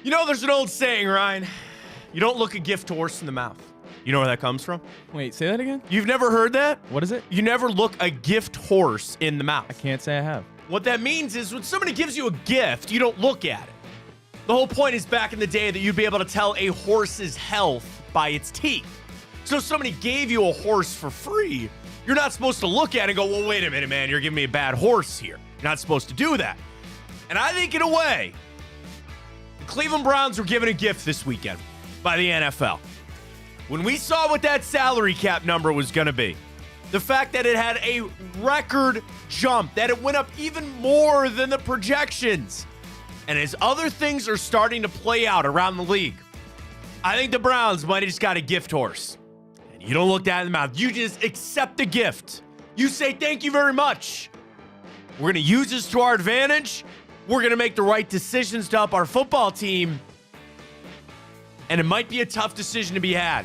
You know, there's an old saying, Ryan. You don't look a gift horse in the mouth. You know where that comes from? Wait, say that again? You've never heard that? What is it? You never look a gift horse in the mouth. I can't say I have. What that means is when somebody gives you a gift, you don't look at it. The whole point is back in the day that you'd be able to tell a horse's health by its teeth. So if somebody gave you a horse for free, you're not supposed to look at it and go, well, wait a minute, man, you're giving me a bad horse here. You're not supposed to do that. And I think in a way, the Cleveland Browns were given a gift this weekend by the NFL. When we saw what that salary cap number was going to be, the fact that it had a record jump, that it went up even more than the projections, and as other things are starting to play out around the league, I think the Browns might have just got a gift horse. And you don't look that in the mouth. You just accept the gift. You say, thank you very much. We're going to use this to our advantage. We're going to make the right decisions to help our football team. And it might be a tough decision to be had.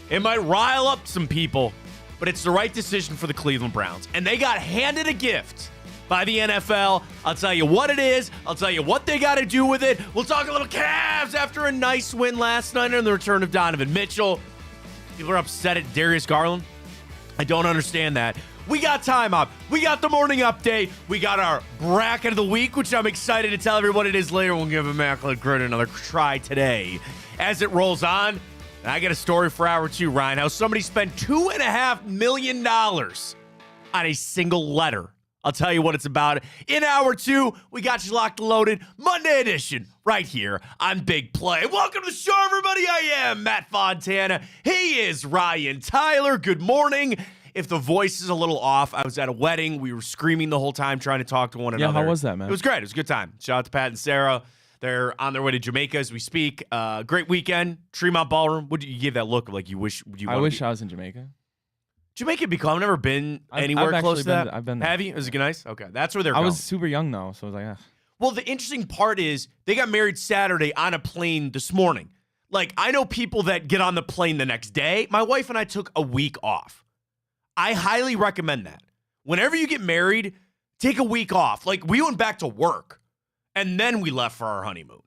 It might rile up some people, but it's the right decision for the Cleveland Browns. And they got handed a gift by the NFL. I'll tell you what it is. I'll tell you what they got to do with it. We'll talk a little Cavs after a nice win last night and the return of Donovan Mitchell. People are upset at Darius Garland. I don't understand that. We got time up. We got the morning update. We got our bracket of the week, which I'm excited to tell everyone what it is later. We'll give Immaculate Grid another try today as it rolls on. And I got a story for hour two, Ryan, how somebody spent $2.5 million on a single letter. I'll tell you what it's about. In hour two, we got you locked and loaded. Monday edition, right here on Big Play. Welcome to the show, everybody. I am Matt Fontana. He is Ryan Tyler. Good morning. If the voice is a little off, I was at a wedding. We were screaming the whole time trying to talk to one another. Yeah, how was that, man? It was great. It was a good time. Shout out to Pat and Sarah. They're on their way to Jamaica as we speak. Great weekend. Tremont Ballroom. What did you give that look of like you wish you I wish I was in Jamaica. Jamaica be cool. I've never been anywhere close to that. I've been there. Have you? Was it nice? Okay. That's where they're I going. was super young though, so I was like, Well, the interesting part is they got married Saturday on a plane this morning. Like, I know people that get on the plane the next day. My wife and I took a week off. I highly recommend that. Whenever you get married, take a week off. Like, we went back to work. And then we left for our honeymoon.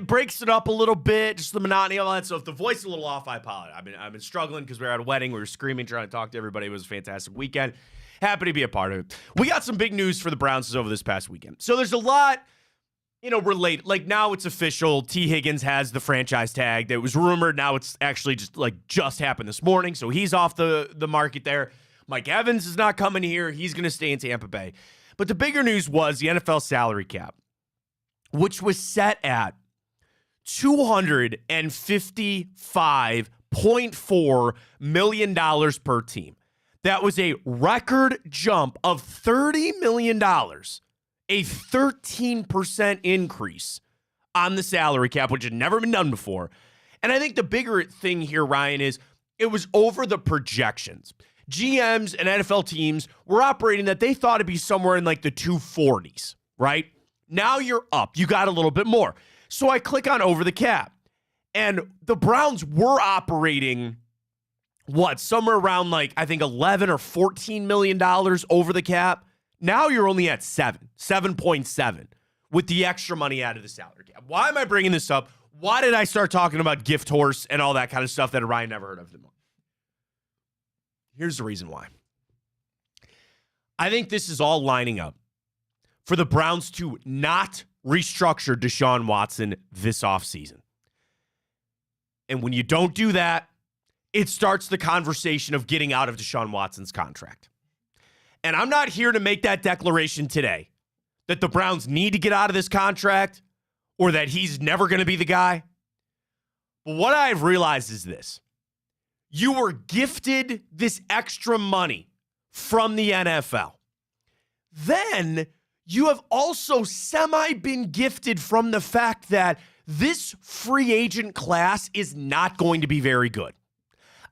Breaks it up a little bit, just the monotony, all that. So if the voice is a little off, I apologize. I've been struggling because we were at a wedding. We were screaming, trying to talk to everybody. It was a fantastic weekend. Happy to be a part of it. We got some big news for the Browns over this past weekend. So there's a lot, related. Like now it's official. T. Higgins has the franchise tag. That was rumored. Now it's actually just happened this morning. So he's off the market there. Mike Evans is not coming here. He's going to stay in Tampa Bay. But the bigger news was the NFL salary cap, which was set at $255.4 million per team. That was a record jump of $30 million, a 13% increase on the salary cap, which had never been done before. And I think the bigger thing here, Ryan, is it was over the projections. GMs and NFL teams were operating that they thought it'd be somewhere in like the 240s, right? Now you're up. You got a little bit more. So I click on over the cap. And the Browns were operating, somewhere around I think 11 or $14 million over the cap. Now you're only at 7.7 with the extra money out of the salary cap. Why am I bringing this up? Why did I start talking about gift horse and all that kind of stuff that Ryan never heard of? Here's the reason why. I think this is all lining up for the Browns to not restructure Deshaun Watson this offseason. And when you don't do that, it starts the conversation of getting out of Deshaun Watson's contract. And I'm not here to make that declaration today that the Browns need to get out of this contract or that he's never going to be the guy. But what I've realized is this. You were gifted this extra money from the NFL. Then you have also been gifted from the fact that this free agent class is not going to be very good.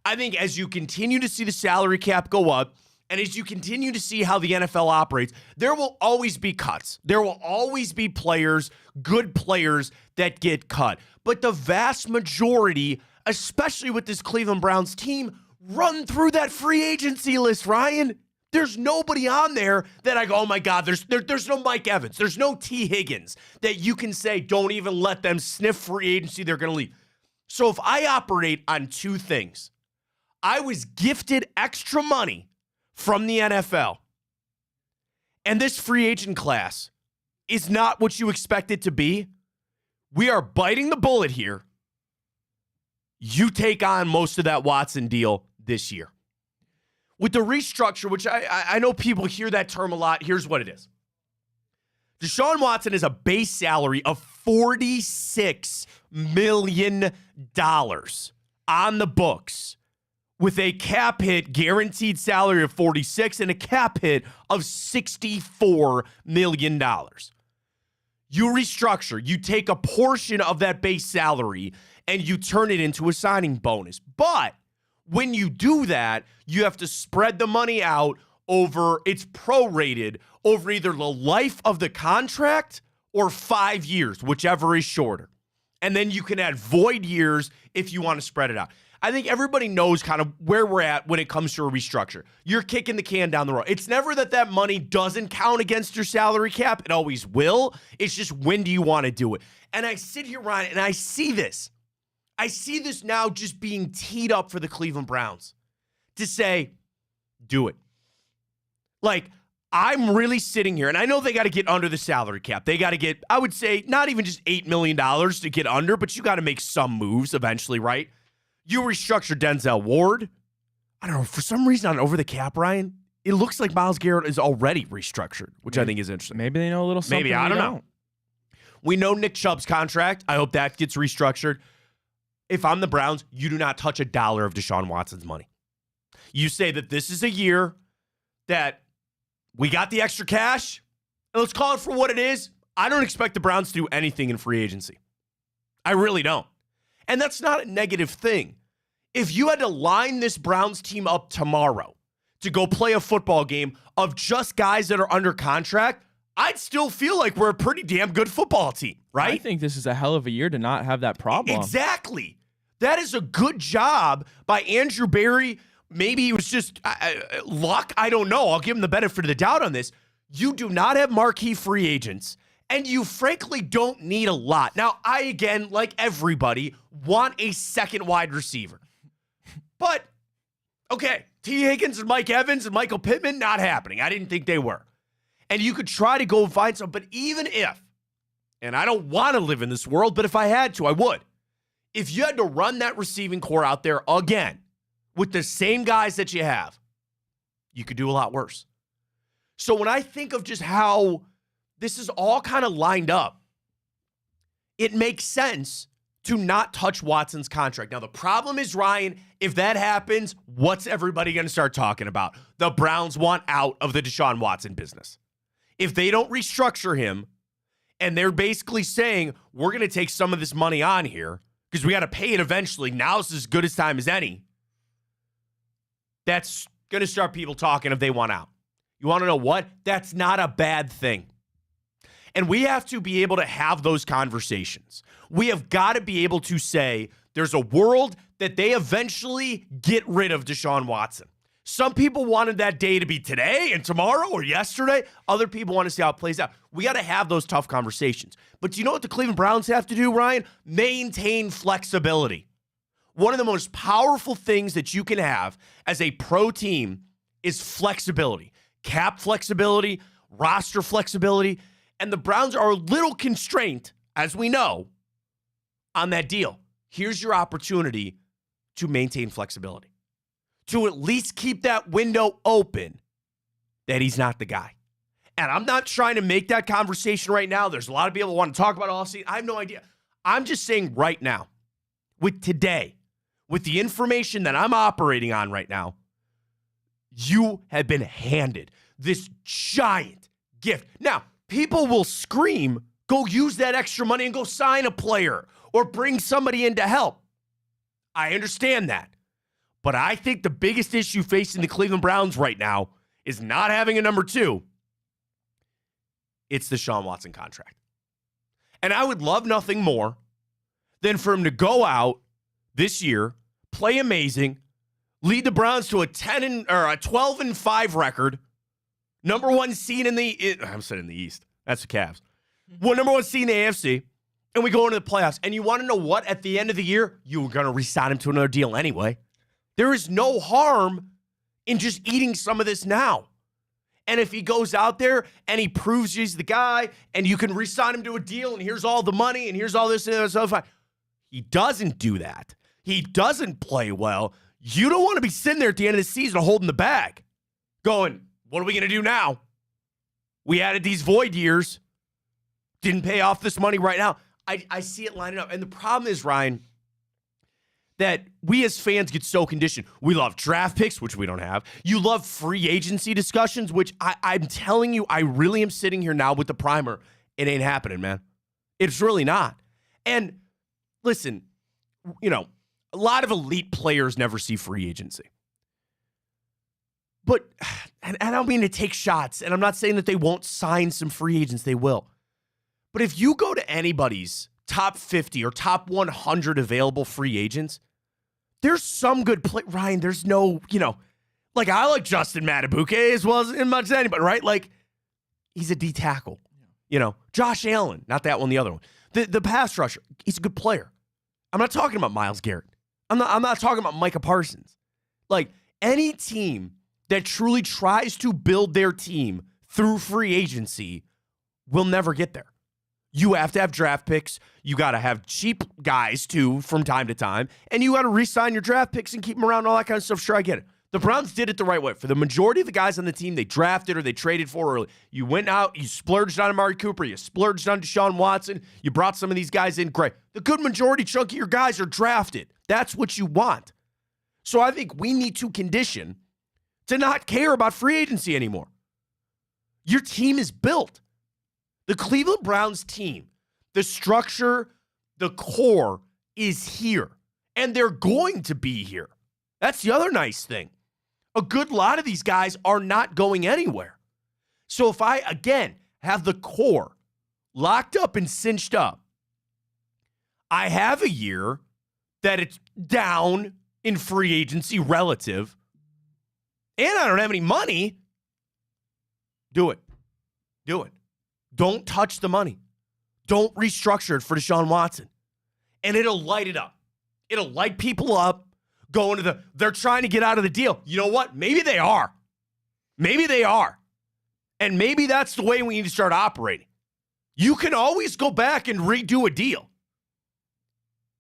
I think as you continue to see the salary cap go up, and as you continue to see how the NFL operates, there will always be cuts. There will always be players, good players, that get cut. But the vast majority, especially with this Cleveland Browns team, run through that free agency list, Ryan. There's nobody on there that I go, oh my God, there's no Mike Evans. There's no T. Higgins that you can say, don't even let them sniff free agency. They're going to leave. So if I operate on two things, I was gifted extra money from the NFL, and this free agent class is not what you expect it to be. We are biting the bullet here. You take on most of that Watson deal this year. With the restructure, which I know people hear that term a lot, here's what it is. Deshaun Watson is a base salary of $46 million on the books, with a cap hit guaranteed salary of 46 and a cap hit of $64 million. You restructure, you take a portion of that base salary and you turn it into a signing bonus. But when you do that, you have to spread the money out over, it's prorated over either the life of the contract or 5 years, whichever is shorter. And then you can add void years if you want to spread it out. I think everybody knows kind of where we're at when it comes to a restructure. You're kicking the can down the road. It's never that money doesn't count against your salary cap. It always will. It's just, when do you want to do it? And I sit here, Ryan, and I see this. I see this now just being teed up for the Cleveland Browns to say, do it. Like, I'm really sitting here, and I know they got to get under the salary cap. They got to get, I would say, not even just $8 million to get under, but you got to make some moves eventually, right? You restructure Denzel Ward. I don't know, for some reason on over the cap, Ryan, it looks like Myles Garrett is already restructured, which I think is interesting. Maybe they know a little something. Maybe, I don't know. We know Nick Chubb's contract. I hope that gets restructured. If I'm the Browns, you do not touch a dollar of Deshaun Watson's money. You say that this is a year that we got the extra cash, and let's call it for what it is. I don't expect the Browns to do anything in free agency. I really don't. And that's not a negative thing. If you had to line this Browns team up tomorrow to go play a football game of just guys that are under contract, I'd still feel like we're a pretty damn good football team, right? I think this is a hell of a year to not have that problem. Exactly. That is a good job by Andrew Berry. Maybe it was just luck. I don't know. I'll give him the benefit of the doubt on this. You do not have marquee free agents, and you frankly don't need a lot. Now, I, again, like everybody, want a second wide receiver. But, okay, T. Higgins and Mike Evans and Michael Pittman, not happening. I didn't think they were. And you could try to go find some, but even if, and I don't want to live in this world, but if I had to, I would. If you had to run that receiving core out there again with the same guys that you have, you could do a lot worse. So when I think of just how this is all kind of lined up, it makes sense to not touch Watson's contract. Now, the problem is, Ryan, if that happens, what's everybody going to start talking about? The Browns want out of the Deshaun Watson business. If they don't restructure him, and they're basically saying, we're going to take some of this money on here because we got to pay it eventually. Now's as good a time as any. That's going to start people talking if they want out. You want to know what? That's not a bad thing. And we have to be able to have those conversations. We have got to be able to say there's a world that they eventually get rid of Deshaun Watson. Some people wanted that day to be today and tomorrow or yesterday. Other people want to see how it plays out. We got to have those tough conversations. But do you know what the Cleveland Browns have to do, Ryan? Maintain flexibility. One of the most powerful things that you can have as a pro team is flexibility. Cap flexibility, roster flexibility. And the Browns are a little constrained, as we know, on that deal. Here's your opportunity to maintain flexibility, to at least keep that window open that he's not the guy. And I'm not trying to make that conversation right now. There's a lot of people who want to talk about all season. I have no idea. I'm just saying right now, with today, with the information that I'm operating on right now, you have been handed this giant gift. Now, people will scream, go use that extra money and go sign a player or bring somebody in to help. I understand that. But I think the biggest issue facing the Cleveland Browns right now is not having a number two. It's the Deshaun Watson contract. And I would love nothing more than for him to go out this year, play amazing, lead the Browns to a 12-5 record, Number one seed in I'm saying in the East. That's the Cavs. Well, number one seed in the AFC. And we go into the playoffs. And you want to know what? At the end of the year, you were going to re-sign him to another deal anyway. There is no harm in just eating some of this now. And if he goes out there and he proves he's the guy and you can re-sign him to a deal and here's all the money and here's all this and that, fine. He doesn't do that. He doesn't play well. You don't want to be sitting there at the end of the season holding the bag going, what are we going to do now? We added these void years. Didn't pay off this money right now. I see it lining up. And the problem is, Ryan, that we as fans get so conditioned. We love draft picks, which we don't have. You love free agency discussions, which I'm telling you, I really am sitting here now with the primer. It ain't happening, man. It's really not. And listen, a lot of elite players never see free agency. But, and I don't mean to take shots, and I'm not saying that they won't sign some free agents. They will. But if you go to anybody's top 50 or top 100 available free agents, there's some good play. Ryan, there's no, like I like Justin Matabuke as well as much as anybody, right? Like he's a D tackle. Josh Allen, not that one, the other one. The pass rusher, he's a good player. I'm not talking about Myles Garrett. I'm not talking about Micah Parsons. Like any team that truly tries to build their team through free agency will never get there. You have to have draft picks. You got to have cheap guys, too, from time to time. And you got to re-sign your draft picks and keep them around and all that kind of stuff. Sure, I get it. The Browns did it the right way. For the majority of the guys on the team they drafted or they traded for early, you went out, you splurged on Amari Cooper, you splurged on Deshaun Watson, you brought some of these guys in. Great. The good majority chunk of your guys are drafted. That's what you want. So I think we need to condition to not care about free agency anymore. Your team is built. The Cleveland Browns team, the structure, the core is here. And they're going to be here. That's the other nice thing. A good lot of these guys are not going anywhere. So if I, again, have the core locked up and cinched up, I have a year that it's down in free agency relative, and I don't have any money, do it. Do it. Don't touch the money. Don't restructure it for Deshaun Watson. And it'll light it up. It'll light people up going to they're trying to get out of the deal. You know what? Maybe they are. Maybe they are. And maybe that's the way we need to start operating. You can always go back and redo a deal.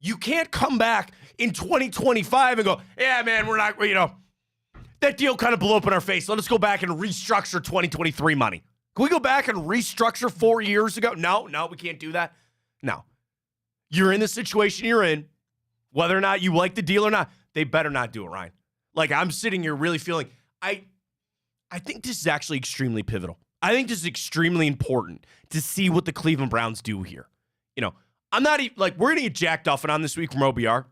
You can't come back in 2025 and go, yeah, man, we're not, that deal kind of blew up in our face. Let us go back and restructure 2023 money. Can we go back and restructure 4 years ago? No, we can't do that. No. You're in the situation you're in, whether or not you like the deal or not, they better not do it, Ryan. Like, I'm sitting here really feeling, I think this is actually extremely pivotal. I think this is extremely important to see what the Cleveland Browns do here. I'm not even, we're going to get Jack Duffin on this week from OBR.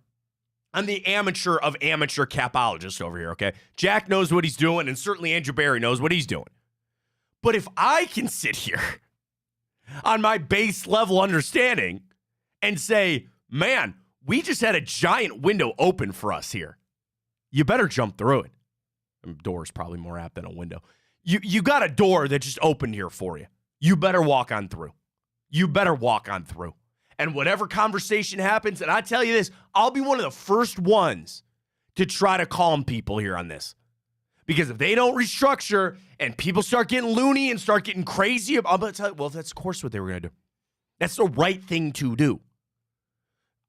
I'm the amateur of amateur capologist over here, okay? Jack knows what he's doing, and certainly Andrew Barry knows what he's doing. But if I can sit here on my base level understanding and say, man, we just had a giant window open for us here, you better jump through it. A door is probably more apt than a window. You got a door that just opened here for you. You better walk on through. You better walk on through. And whatever conversation happens, and I tell you this, I'll be one of the first ones to try to calm people here on this. Because if they don't restructure and people start getting loony and start getting crazy, I'm going to tell you, well, that's of course what they were going to do. That's the right thing to do.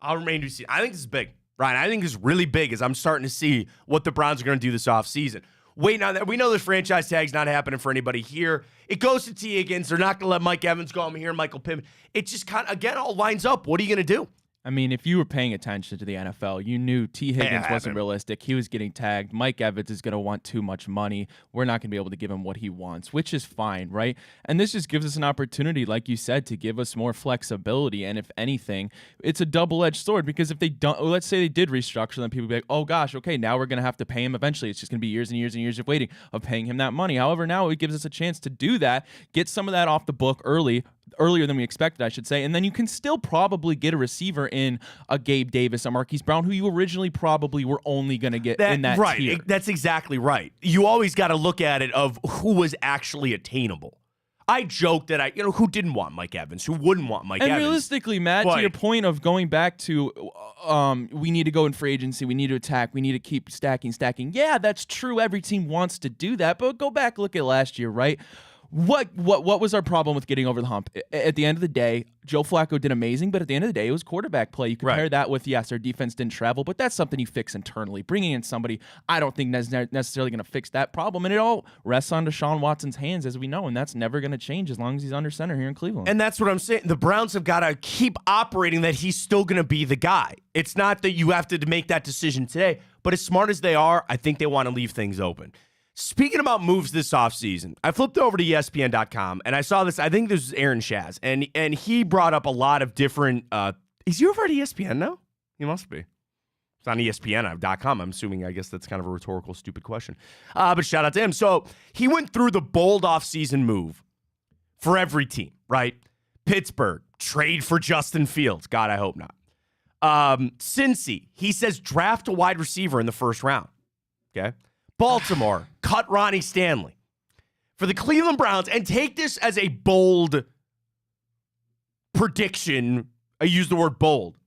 I'll remain to see. I think this is big, Ryan. I think this is really big as I'm starting to see what the Browns are going to do this offseason. Waiting on that. We know the franchise tag's not happening for anybody here. It goes to T. Higgins. They're not going to let Mike Evans go. I'm here, Michael Pittman. It just kind of, again, all lines up. What are you going to do? I mean, if you were paying attention to the NFL, you knew T. Higgins wasn't realistic. He was getting tagged. Mike Evans is going to want too much money. We're not going to be able to give him what he wants, which is fine, right? And this just gives us an opportunity, like you said, to give us more flexibility. And if anything, it's a double-edged sword because if they don't, let's say they did restructure, then people would be like, oh gosh, okay, now we're going to have to pay him eventually. It's just going to be years and years and years of waiting of paying him that money. However, now it gives us a chance to do that, get some of that off the book early. earlier than we expected, I should say. And then you can still probably get a receiver in a Gabe Davis, a Marquise Brown, who you originally probably were only going to get in that tier. That's exactly right. You always got to look at it of who was actually attainable. I joked that who didn't want Mike Evans? Who wouldn't want Mike Evans? And realistically, Matt, to your point of going back to we need to go in free agency, we need to attack, we need to keep stacking. Yeah, that's true. Every team wants to do that, but go back, look at last year, right? What was our problem with getting over the hump? At the end of the day, Joe Flacco did amazing, but at the end of the day, it was quarterback play. You compare that with, yes, our defense didn't travel, but that's something you fix internally. Bringing in somebody, I don't think necessarily going to fix that problem, and it all rests on Deshaun Watson's hands, as we know, and that's never going to change as long as he's under center here in Cleveland. And that's what I'm saying. The Browns have got to keep operating that he's still going to be the guy. It's not that you have to make that decision today, but as smart as they are, I think they want to leave things open. Speaking about moves this offseason, I flipped over to ESPN.com, and I saw this. I think this is Aaron Shaz, and he brought up a lot of different is he over at ESPN now? He must be. It's on ESPN.com. I'm assuming, I guess that's kind of a rhetorical, stupid question. But shout out to him. So he went through the bold offseason move for every team, right? Pittsburgh, trade for Justin Fields. God, I hope not. Cincy, he says draft a wide receiver in the first round. Okay. Baltimore, cut Ronnie Stanley. For the Cleveland Browns, and take this as a bold prediction, I use the word bold,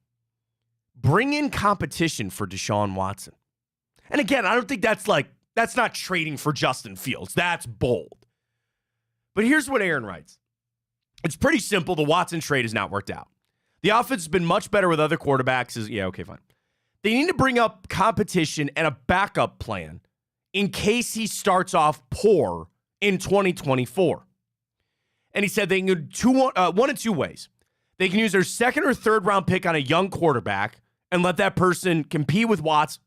bring in competition for Deshaun Watson. And again, I don't think that's not trading for Justin Fields. That's bold. But here's what Aaron writes. It's pretty simple. The Watson trade has not worked out. The offense has been much better with other quarterbacks. Okay, fine. They need to bring up competition and a backup plan in case he starts off poor in 2024. And he said they can do one of two ways. They can use their second or third round pick on a young quarterback and let that person compete with Watson.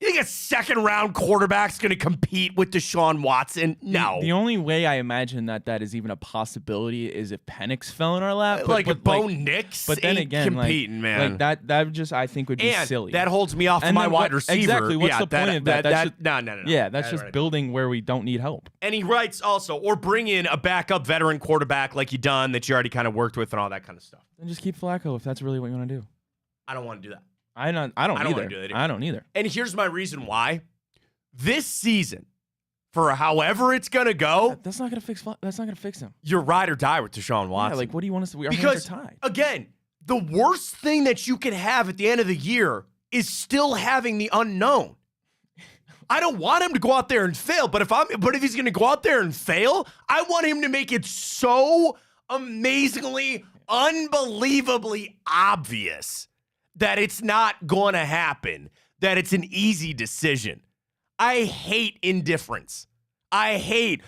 You think a second-round quarterback's going to compete with Deshaun Watson? No. The only way I imagine that is even a possibility is if Penix fell in our lap. But Bo Nix but then again, competing, man. That just, I think, would be silly. That holds me off of my wide receiver. Exactly. What's the point of that? No. Yeah, that's just building where we don't need help. And he writes also, or bring in a backup veteran quarterback like you done that you already kind of worked with and all that kind of stuff. Then just keep Flacco if that's really what you want to do. I don't want to do that. I don't either. I don't either. And here's my reason why. This season, for however it's gonna go, that's not gonna fix him. You're ride or die with Deshaun Watson. Yeah, what do you want us to? Our because hands are tied. Again, the worst thing that you can have at the end of the year is still having the unknown. I don't want him to go out there and fail, but if he's gonna go out there and fail, I want him to make it so amazingly, unbelievably obvious that it's not going to happen, that it's an easy decision. I hate indifference. It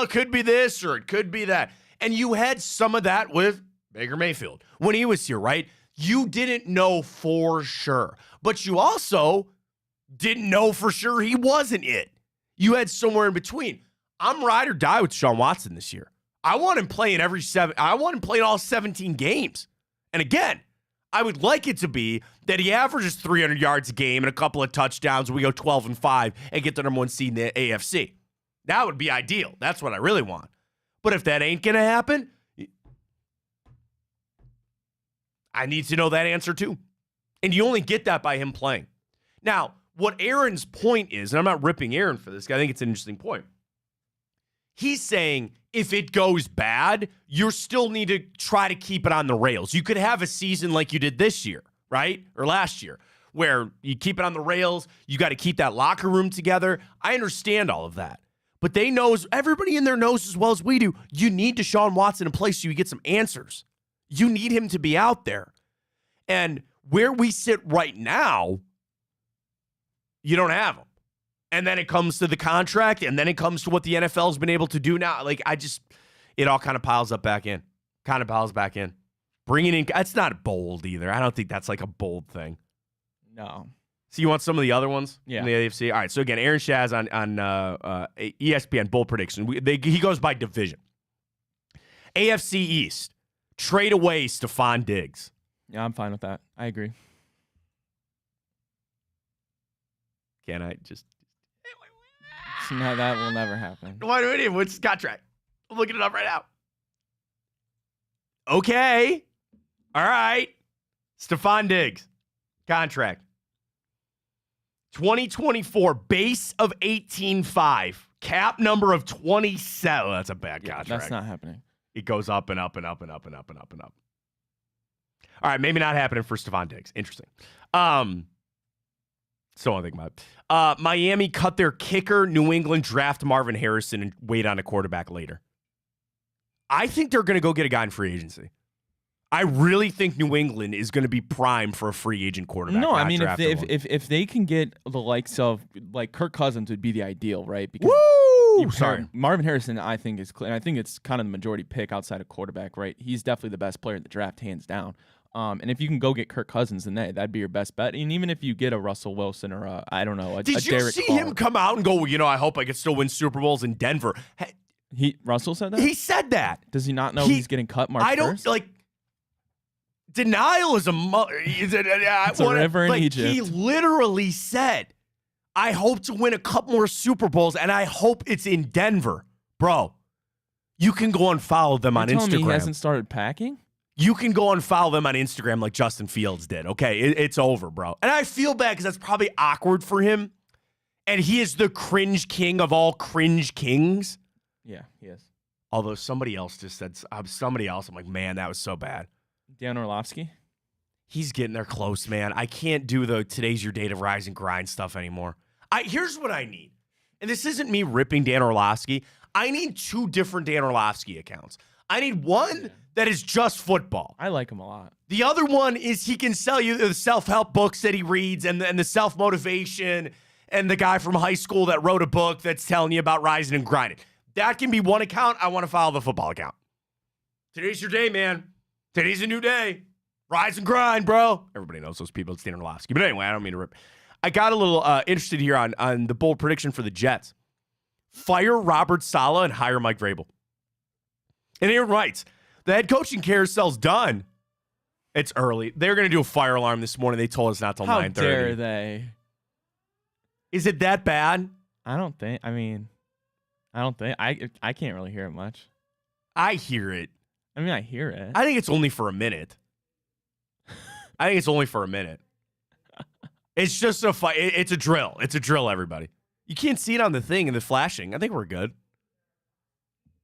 could be this or it could be that. And you had some of that with Baker Mayfield when he was here, right? You didn't know for sure, but you also didn't know for sure he wasn't it. You had somewhere in between. I'm ride or die with Deshaun Watson this year. I want him playing all 17 games. And again, I would like it to be that he averages 300 yards a game and a couple of touchdowns. We go 12-5 and get the number one seed in the AFC. That would be ideal. That's what I really want. But if that ain't going to happen, I need to know that answer too. And you only get that by him playing. Now, what Aaron's point is, and I'm not ripping Aaron for this, I think it's an interesting point. He's saying if it goes bad, you still need to try to keep it on the rails. You could have a season like you did this year, right? Or last year, where you keep it on the rails. You got to keep that locker room together. I understand all of that. But everybody in there knows as well as we do, you need Deshaun Watson in place so you get some answers. You need him to be out there. And where we sit right now, you don't have him. And then it comes to the contract, and then it comes to what the NFL has been able to do now. It all kind of piles back in. Bringing in, that's not bold either. I don't think that's like a bold thing. No. So you want some of the other ones? Yeah. In the AFC? All right, so again, Aaron Shaz on ESPN, bold prediction. He goes by division. AFC East, trade away Stephon Diggs. Yeah, I'm fine with that. I agree. Can I just... No, that will never happen. What's his contract? I'm looking it up right now. Okay. All right. Stephon Diggs. Contract. 2024, base of 18.5. Cap number of 27. That's a bad contract. That's not happening. It goes up and up and up and up and up and up and up. All right, maybe not happening for Stephon Diggs. Interesting. So I think about Miami cut their kicker. New England draft Marvin Harrison and wait on a quarterback later. I think they're going to go get a guy in free agency. I really think New England is going to be primed for a free agent quarterback. No, I mean, if they can get the likes of, like, Kirk Cousins would be the ideal, right? Because sorry. Marvin Harrison, I think, is clear. I think it's kind of the majority pick outside of quarterback, right? He's definitely the best player in the draft, hands down. And if you can go get Kirk Cousins, then that'd be your best bet. And even if you get a Russell Wilson or a Derek Did you see him come out and go, I hope I can still win Super Bowls in Denver? Russell said that? He said that. Does he not know he's getting cut March 1st? I don't, denial is it's a river in Egypt. He literally said, I hope to win a couple more Super Bowls, and I hope it's in Denver. Bro, you can go and follow them on Instagram. He hasn't started packing? You can go and follow them on Instagram like Justin Fields did, okay? It's over, bro. And I feel bad because that's probably awkward for him. And he is the cringe king of all cringe kings. Yeah, he is. Although somebody else just said, I'm like, man, that was so bad. Dan Orlovsky? He's getting there close, man. I can't do the today's your day to rise and grind stuff anymore. Here's what I need. And this isn't me ripping Dan Orlovsky. I need 2 different Dan Orlovsky accounts. I need one that is just football. I like him a lot. The other one is he can sell you the self-help books that he reads and the self-motivation and the guy from high school that wrote a book that's telling you about rising and grinding. That can be one account. I want to follow the football account. Today's your day, man. Today's a new day. Rise and grind, bro. Everybody knows those people. It's Dan Orlovsky. But anyway, I don't mean to rip. I got a little interested here on the bold prediction for the Jets. Fire Robert Saleh and hire Mike Vrabel. And Aaron writes, the head coaching carousel's done. It's early. They're going to do a fire alarm this morning. They told us not till 9:30. How dare they? Is it that bad? I don't think. I can't really hear it much. I hear it. I hear it. I think it's only for a minute. It's just a fight. It's a drill. It's a drill, everybody. You can't see it on the thing and the flashing. I think we're good.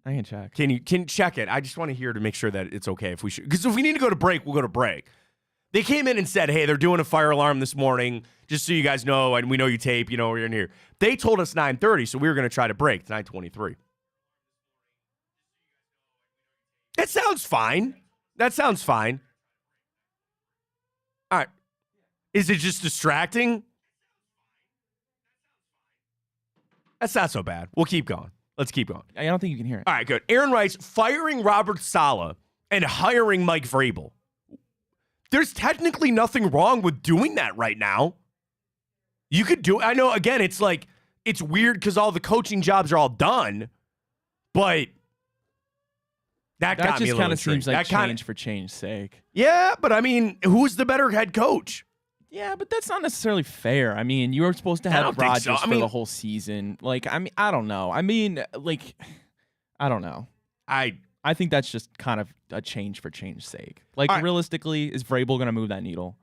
I can check. Can you check it? I just want to hear to make sure that it's okay if we should. Because if we need to go to break, we'll go to break. They came in and said, hey, they're doing a fire alarm this morning, just so you guys know, and we know you tape, we're in here. They told us 9:30, so we were going to try to break. It's 9:23. That sounds fine. All right. Is it just distracting? That's not so bad. We'll keep going. Let's keep going. I don't think you can hear it. All right, good. Aaron writes, firing Robert Saleh and hiring Mike Vrabel. There's technically nothing wrong with doing that right now. You could do it. I know, again, it's weird because all the coaching jobs are all done, but that got me a little intrigued. That just kind of seems like change for change's sake. Yeah, but who's the better head coach? Yeah, but that's not necessarily fair. You were supposed to have Rodgers for the whole season. I don't know. I don't know. I think that's just kind of a change for change's sake. Realistically, is Vrabel going to move that needle?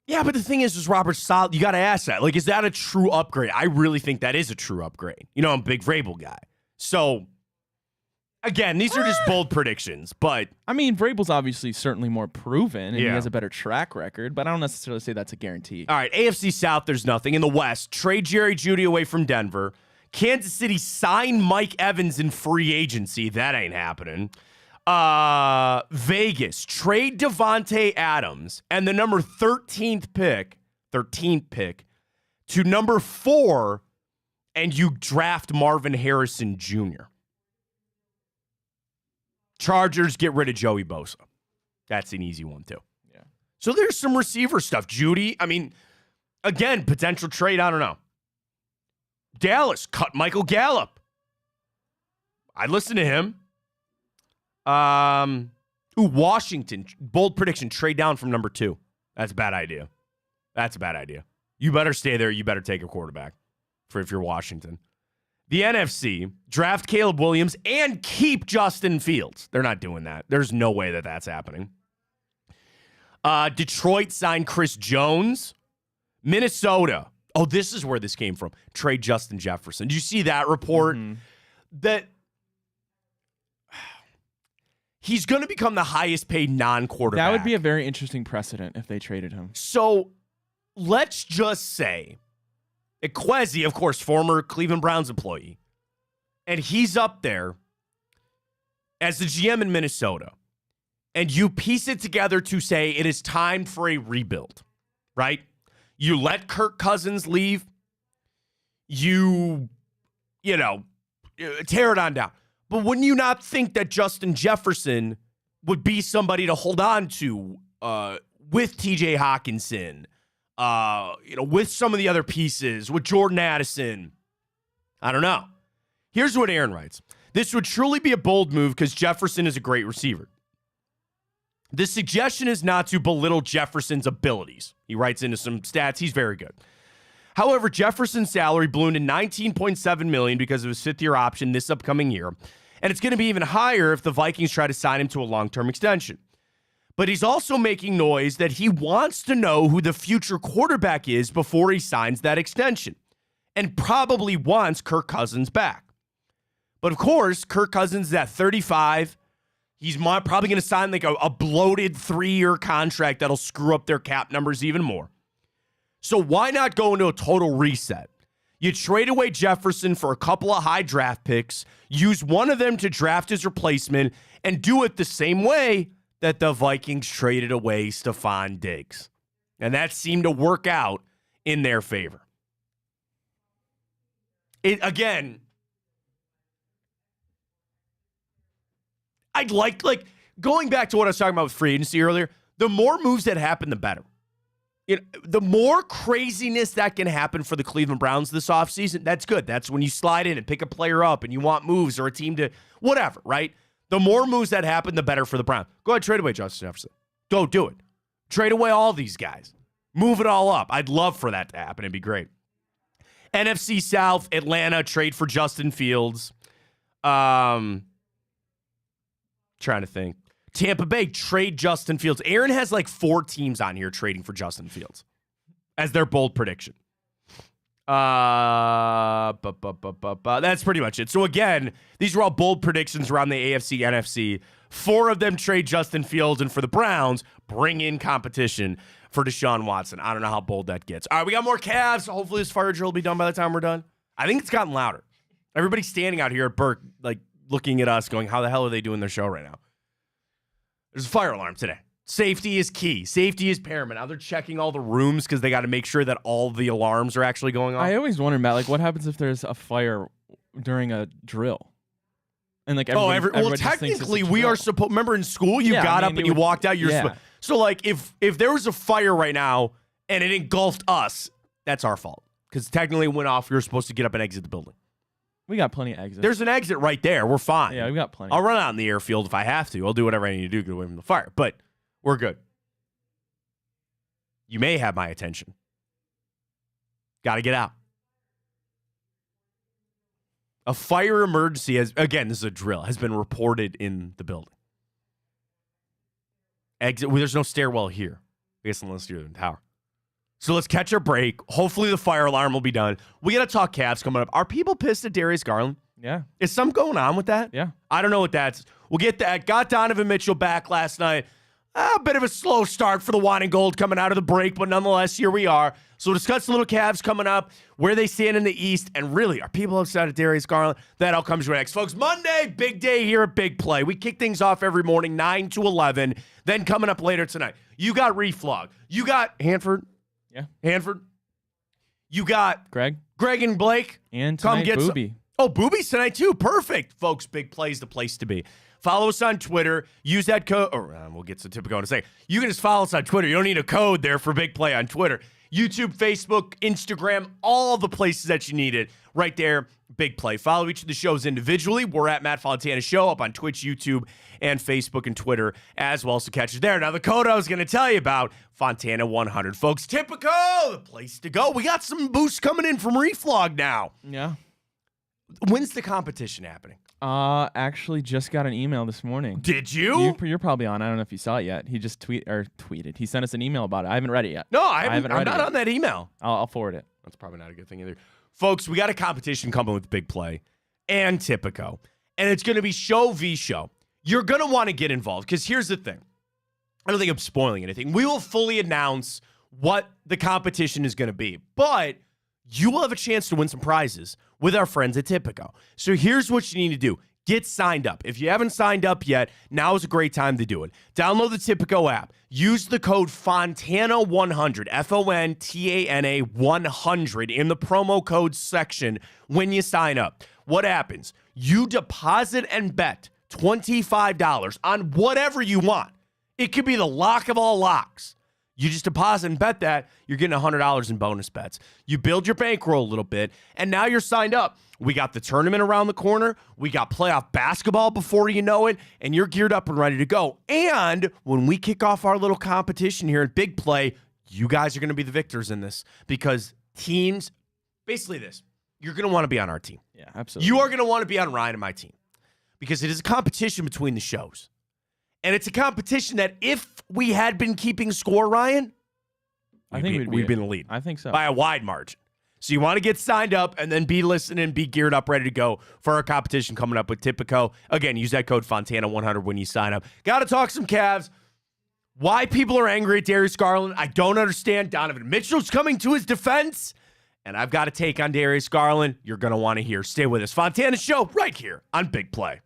Yeah, but the thing is Robert Saleh, you got to ask that. Is that a true upgrade? I really think that is a true upgrade. I'm a big Vrabel guy. So, again, these are just bold predictions, but... Vrabel's obviously certainly more proven, and he has a better track record, but I don't necessarily say that's a guarantee. All right, AFC South, there's nothing. In the West, trade Jerry Jeudy away from Denver. Kansas City sign Mike Evans in free agency. That ain't happening. Vegas, trade Devontae Adams and the number 13th pick to number 4, and you draft Marvin Harrison Jr. Chargers get rid of Joey Bosa. That's an easy one, too. Yeah. So there's some receiver stuff. Jeudy, again, potential trade, I don't know. Dallas, cut Michael Gallup. I'd listen to him. Washington, bold prediction, trade down from number 2. That's a bad idea. You better stay there. You better take a quarterback if you're Washington. The NFC, draft Caleb Williams and keep Justin Fields. They're not doing that. There's no way that that's happening. Detroit signed Chris Jones. Minnesota. Oh, this is where this came from. Trade Justin Jefferson. Did you see that report? That he's going to become the highest paid non-quarterback. That would be a very interesting precedent if they traded him. So let's just say Ekwesi, of course, former Cleveland Browns employee, and he's up there as the GM in Minnesota, and you piece it together to say it is time for a rebuild, right? You let Kirk Cousins leave, you know, tear it on down. But wouldn't you not think that Justin Jefferson would be somebody to hold on to with TJ Hawkinson, with some of the other pieces, with Jordan Addison? I don't know. Here's what Aaron writes. This would truly be a bold move because Jefferson is a great receiver. The suggestion is not to belittle Jefferson's abilities. He writes into some stats. He's very good. However, Jefferson's salary ballooned to $19.7 million because of his fifth-year option this upcoming year, and it's going to be even higher if the Vikings try to sign him to a long-term extension. But he's also making noise that he wants to know who the future quarterback is before he signs that extension, and probably wants Kirk Cousins back. But of course, Kirk Cousins is at 35. He's probably going to sign like a bloated 3-year contract that'll screw up their cap numbers even more. So why not go into a total reset? You trade away Jefferson for a couple of high draft picks, use one of them to draft his replacement, and do it the same way that the Vikings traded away Stephon Diggs. And that seemed to work out in their favor. Again, I'd like going back to what I was talking about with free agency earlier, the more moves that happen, the better. The more craziness that can happen for the Cleveland Browns this offseason, that's good. That's when you slide in and pick a player up and you want moves or a team to whatever, right? The more moves that happen, the better for the Browns. Go ahead, trade away Justin Jefferson. Go do it. Trade away all these guys. Move it all up. I'd love for that to happen. It'd be great. NFC South, Atlanta, trade for Justin Fields. Trying to think. Tampa Bay, trade Justin Fields. Aaron has like 4 teams on here trading for Justin Fields as their bold prediction. That's pretty much it. So again, these are all bold predictions around the AFC, NFC. 4 of them trade Justin Fields, and for the Browns, bring in competition for Deshaun Watson. I don't know how bold that gets. All right, we got more Cavs. Hopefully this fire drill will be done by the time we're done. I think it's gotten louder. Everybody's standing out here at Burke, like looking at us going, how the hell are they doing their show right now? There's a fire alarm today. Safety is key. Safety is paramount. Now they're checking all the rooms because they got to make sure that all the alarms are actually going off. I always wonder, Matt, like what happens if there's a fire during a drill? And like well, technically we are supposed. Remember in school, you got up and you walked out. So like if there was a fire right now and it engulfed us, that's our fault because technically it went off. We were supposed to get up and exit the building. We got plenty of exits. There's an exit right there. We're fine. Yeah, we got plenty. I'll run out in the airfield if I have to. I'll do whatever I need to do to get away from the fire. But we're good. You may have my attention. Got to get out. A fire emergency has, again, this is a drill, has been reported in the building. Exit. Well, there's no stairwell here. I guess unless you're in the tower. So let's catch our break. Hopefully the fire alarm will be done. We got to talk Cavs coming up. Are people pissed at Darius Garland? Yeah. Is something going on with that? Yeah. I don't know what that's. We'll get that. Got Donovan Mitchell back last night. A bit of a slow start for the wine and gold coming out of the break, but nonetheless, here we are. So we'll discuss the little Cavs coming up, where they stand in the East, and really, are people upset at Darius Garland? That all comes next. Folks, Monday, big day here at Big Play. We kick things off every morning, 9 to 11. Then coming up later tonight, you got Reflog. You got Hanford. Yeah. Hanford. You got Greg and Blake. And tonight, Booby. Booby's tonight too. Perfect. Folks, Big Play's the place to be. Follow us on Twitter. Use that code. We'll get to Typico in a second. You can just follow us on Twitter. You don't need a code there for Big Play on Twitter. YouTube, Facebook, Instagram, all the places that you need it. Right there, Big Play. Follow each of the shows individually. We're at Matt Fontana Show up on Twitch, YouTube, and Facebook and Twitter as well. So catch us there. Now, the code I was going to tell you about, Fontana 100. Folks, Typico, the place to go. We got some boosts coming in from Reflog now. Yeah. When's the competition happening? Actually, just got an email this morning. Did you? You're probably on. I don't know if you saw it yet. He just tweeted. He sent us an email about it. I haven't read it yet. No, I haven't. I'm read not it on that email. I'll forward it. That's probably not a good thing either. Folks, we got a competition coming with Big Play and Tipico, and it's going to be show v show. You're going to want to get involved because here's the thing. I don't think I'm spoiling anything. We will fully announce what the competition is going to be, but you will have a chance to win some prizes with our friends at Tipico. So here's what you need to do. Get signed up. If you haven't signed up yet, now is a great time to do it. Download the Tipico app. Use the code Fontana100, Fontana 100 in the promo code section when you sign up. What happens? You deposit and bet $25 on whatever you want. It could be the lock of all locks. You just deposit and bet that, you're getting $100 in bonus bets. You build your bankroll a little bit, and now you're signed up. We got the tournament around the corner. We got playoff basketball before you know it, and you're geared up and ready to go. And when we kick off our little competition here at Big Play, you guys are going to be the victors in this because teams, basically this, you're going to want to be on our team. Yeah, absolutely. You are going to want to be on Ryan and my team because it is a competition between the shows. And it's a competition that if we had been keeping score, Ryan, I think we'd be in the lead. I think so. By a wide margin. So you want to get signed up and then be listening, be geared up, ready to go for our competition coming up with Tipico. Again, use that code Fontana100 when you sign up. Got to talk some Cavs. Why people are angry at Darius Garland, I don't understand. Donovan Mitchell's coming to his defense. And I've got a take on Darius Garland you're going to want to hear. Stay with us. Fontana Show right here on Big Play.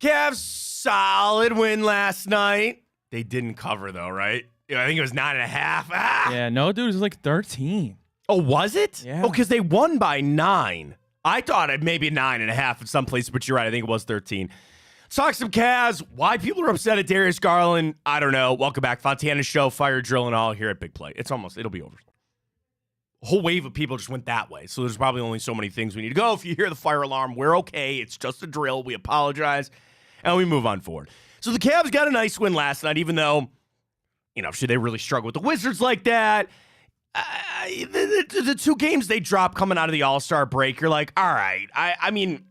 Cavs, solid win last night. They didn't cover, though, right? I think it was 9.5. Ah! Yeah, no, dude, it was like 13. Oh, was it? Yeah. Oh, because they won by 9. I thought it maybe 9.5 in some places, but you're right. I think it was 13. Let's talk some Cavs. Why people are upset at Darius Garland, I don't know. Welcome back. Fontana show, fire drill and all here at Big Play. It'll be over. A whole wave of people just went that way. So there's probably only so many things we need to go. If you hear the fire alarm, we're okay. It's just a drill. We apologize. And we move on forward. So the Cavs got a nice win last night, even though, should they really struggle with the Wizards like that? The 2 games they dropped coming out of the All-Star break, you're like, all right. I mean,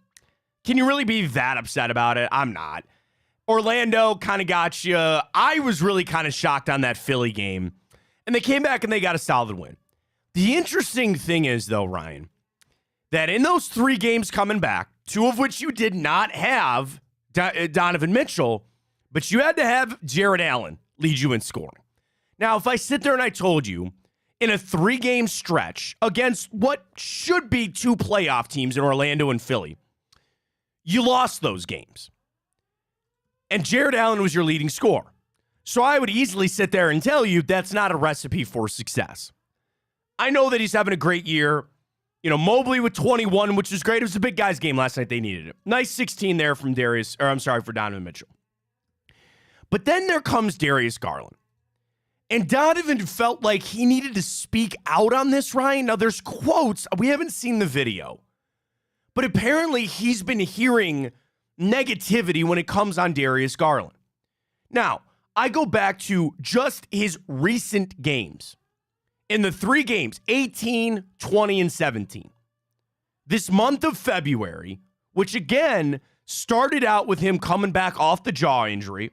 can you really be that upset about it? I'm not. Orlando kind of got you. I was really kind of shocked on that Philly game. And they came back and they got a solid win. The interesting thing is, though, Ryan, that in those 3 games coming back, 2 of which you did not have Donovan Mitchell, but you had to have Jared Allen lead you in scoring. Now, if I sit there and I told you in a 3-game stretch against what should be 2 playoff teams in Orlando and Philly, you lost those games. And Jared Allen was your leading scorer. So I would easily sit there and tell you that's not a recipe for success. I know that he's having a great year. Mobley with 21, which is great. It was a big guys game last night. They needed it. Nice 16 there from for Donovan Mitchell. But then there comes Darius Garland. And Donovan felt like he needed to speak out on this, Ryan. Now, there's quotes. We haven't seen the video. But apparently, he's been hearing negativity when it comes on Darius Garland. Now, I go back to just his recent games. In the 3 games, 18, 20, and 17. This month of February, which again started out with him coming back off the jaw injury,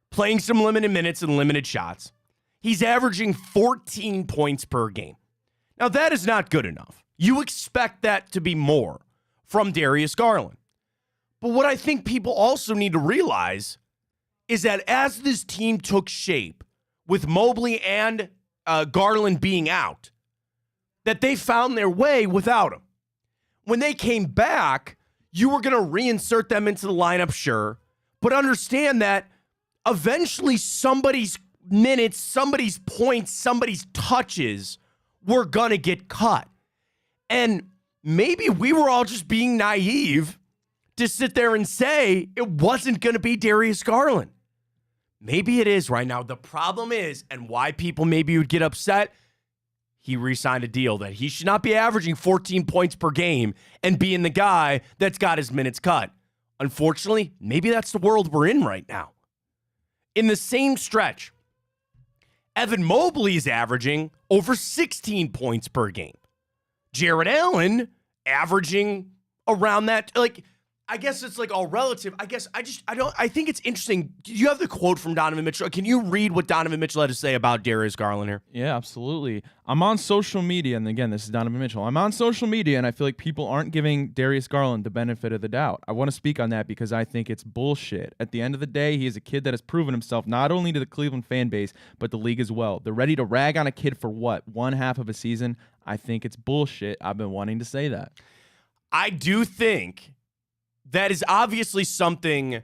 playing some limited minutes and limited shots, he's averaging 14 points per game. Now, that is not good enough. You expect that to be more from Darius Garland. But what I think people also need to realize is that as this team took shape with Mobley and Garland being out, that they found their way without him. When they came back, you were going to reinsert them into the lineup, sure, but understand that eventually somebody's minutes, somebody's points, somebody's touches were going to get cut. And maybe we were all just being naive to sit there and say it wasn't going to be Darius Garland. Maybe it is right now. The problem is, and why people maybe would get upset, he re-signed a deal that he should not be averaging 14 points per game and being the guy that's got his minutes cut. Unfortunately, maybe that's the world we're in right now. In the same stretch, Evan Mobley is averaging over 16 points per game. Jared Allen averaging around that, I guess it's all relative. I think it's interesting. Do you have the quote from Donovan Mitchell? Can you read what Donovan Mitchell had to say about Darius Garland here? Yeah, absolutely. I'm on social media, and again, this is Donovan Mitchell. I'm on social media, and I feel like people aren't giving Darius Garland the benefit of the doubt. I want to speak on that because I think it's bullshit. At the end of the day, he is a kid that has proven himself not only to the Cleveland fan base, but the league as well. They're ready to rag on a kid for what? 1/2 of a season? I think it's bullshit. I've been wanting to say that. I do think that is obviously something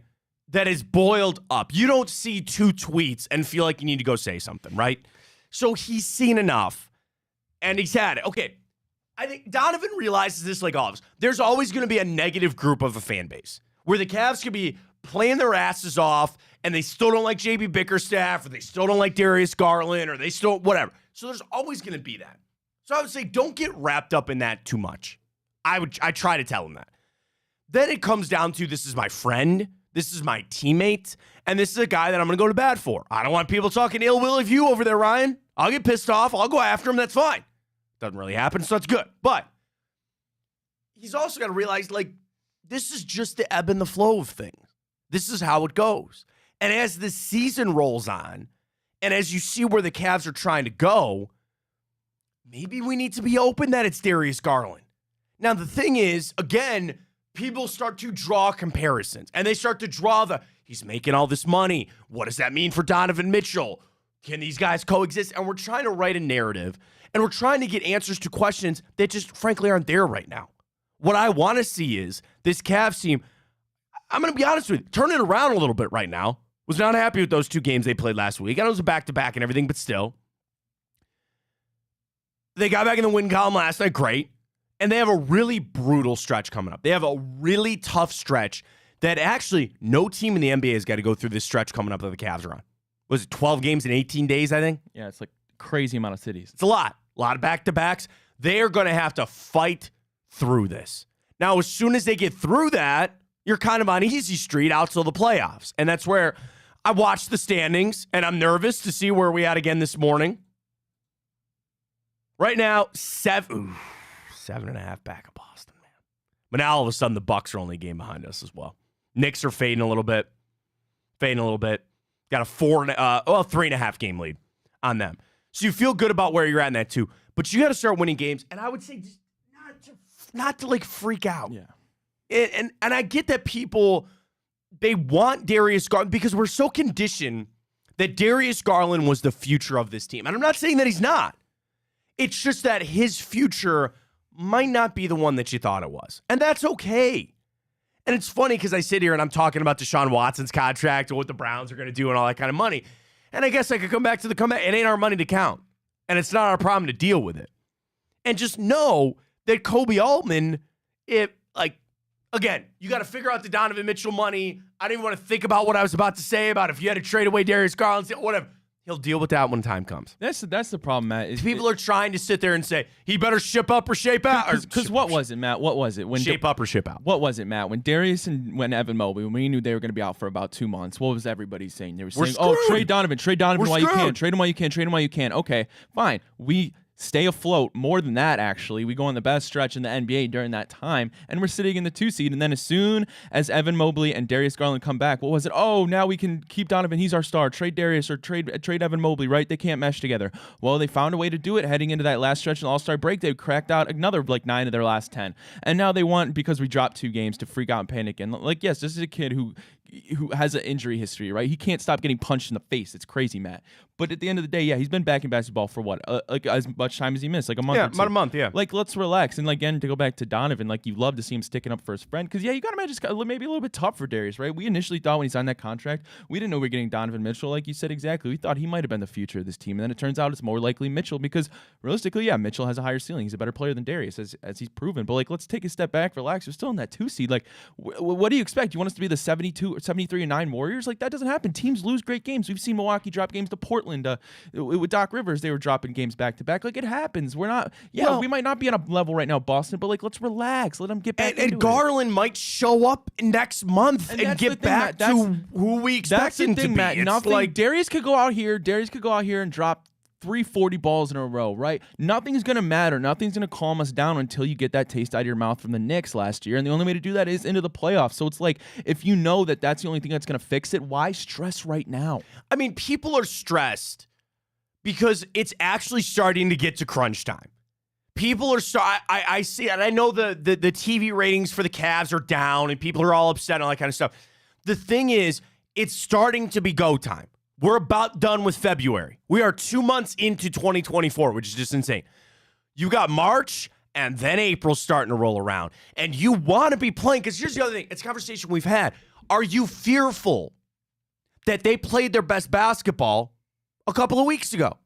that is boiled up. You don't see 2 tweets and feel like you need to go say something, right? So he's seen enough, and he's had it. Okay, I think Donovan realizes this like all of us. There's always going to be a negative group of a fan base where the Cavs could be playing their asses off, and they still don't like JB Bickerstaff, or they still don't like Darius Garland, or they still whatever. So there's always going to be that. So I would say don't get wrapped up in that too much. I try to tell him that. Then it comes down to, this is my friend, this is my teammate, and this is a guy that I'm going to go to bat for. I don't want people talking ill will of you over there, Ryan. I'll get pissed off. I'll go after him. That's fine. Doesn't really happen, so that's good. But he's also got to realize, this is just the ebb and the flow of things. This is how it goes. And as the season rolls on, and as you see where the Cavs are trying to go, maybe we need to be open that it's Darius Garland. Now, the thing is, again, people start to draw comparisons, and they start to draw he's making all this money. What does that mean for Donovan Mitchell? Can these guys coexist? And we're trying to write a narrative, and we're trying to get answers to questions that just frankly aren't there right now. What I want to see is this Cavs team, I'm going to be honest with you, turn it around a little bit right now. Was not happy with those 2 games they played last week. I know it was a back-to-back and everything, but still. They got back in the win column last night. Great. And they have a really brutal stretch coming up. They have a really tough stretch that actually no team in the NBA has got to go through this stretch coming up that the Cavs are on. Was it 12 games in 18 days, I think? Yeah, it's like crazy amount of cities. It's a lot of back-to-backs. They are going to have to fight through this. Now, as soon as they get through that, you're kind of on easy street out till the playoffs. And that's where I watched the standings, and I'm nervous to see where we at again this morning. Right now, 7.5 back of Boston, man. But now all of a sudden the Bucks are only a game behind us as well. Knicks are fading a little bit. Got a 3.5 game lead on them. So you feel good about where you're at in that too. But you got to start winning games. And I would say just not to like freak out. Yeah. And I get that people, they want Darius Garland because we're so conditioned that Darius Garland was the future of this team. And I'm not saying that he's not. It's just that his future might not be the one that you thought it was. And that's okay. And it's funny because I sit here and I'm talking about Deshaun Watson's contract and what the Browns are going to do and all that kind of money. And I guess I could come back to the comeback. It ain't our money to count. And it's not our problem to deal with it. And just know that Kobe Altman, again, you got to figure out the Donovan Mitchell money. I don't even want to think about what I was about to say about if you had to trade away Darius Garland, whatever. He'll deal with that when time comes. That's the problem, Matt. People are trying to sit there and say, he better ship up or shape out. Because what was it, Matt? What was it? Shape up or ship out. What was it, Matt? When Darius and when Evan Mobley, when we knew they were going to be out for about 2 months, what was everybody saying? They were saying, trade Donovan while you can. Trade him while you can. Trade him while you can. Okay, fine. We stay afloat more than that, actually. We go on the best stretch in the NBA during that time, and we're sitting in the 2 seed. And then as soon as Evan Mobley and Darius Garland come back, what was it? Oh, now we can keep Donovan. He's our star. Trade Darius or trade Evan Mobley, right? They can't mesh together. Well, they found a way to do it heading into that last stretch in the All-Star break. They cracked out another 9 of their last 10. And now they want, because we dropped 2 games, to freak out and panic. And yes, this is a kid who has an injury history, right? He can't stop getting punched in the face. It's crazy, Matt. But at the end of the day, yeah, he's been back in basketball for what? As much time as he missed, like a month or two. About a month, yeah. Let's relax. And again, to go back to Donovan, you love to see him sticking up for his friend. Because, yeah, you got to imagine it's maybe a little bit tough for Darius, right? We initially thought when he signed that contract, we didn't know we were getting Donovan Mitchell, like you said exactly. We thought he might have been the future of this team. And then it turns out it's more likely Mitchell because, realistically, yeah, Mitchell has a higher ceiling. He's a better player than Darius, as he's proven. But, let's take a step back, relax. We're still in that 2 seed. What do you expect? You want us to be the 72 or 73-9 Warriors? That doesn't happen. Teams lose great games. We've seen Milwaukee drop games to Portland. With Doc Rivers, they were dropping games back to back. It happens. We're not. Yeah, we might not be on a level right now, Boston. But let's relax. Let them get back. And Garland might show up next month and get back to who we expect him to be. Matt. Nothing. Darius could go out here. And drop 340 balls in a row, right? Nothing's going to matter. Nothing's going to calm us down until you get that taste out of your mouth from the Knicks last year. And the only way to do that is into the playoffs. So it's if you know that that's the only thing that's going to fix it, why stress right now? I mean, people are stressed because it's actually starting to get to crunch time. People are I see, and I know the TV ratings for the Cavs are down and people are all upset and all that kind of stuff. The thing is, it's starting to be go time. We're about done with February. We are 2 months into 2024, which is just insane. You got March and then April starting to roll around. And you want to be playing, because here's the other thing. It's a conversation we've had. Are you fearful that they played their best basketball a couple of weeks ago?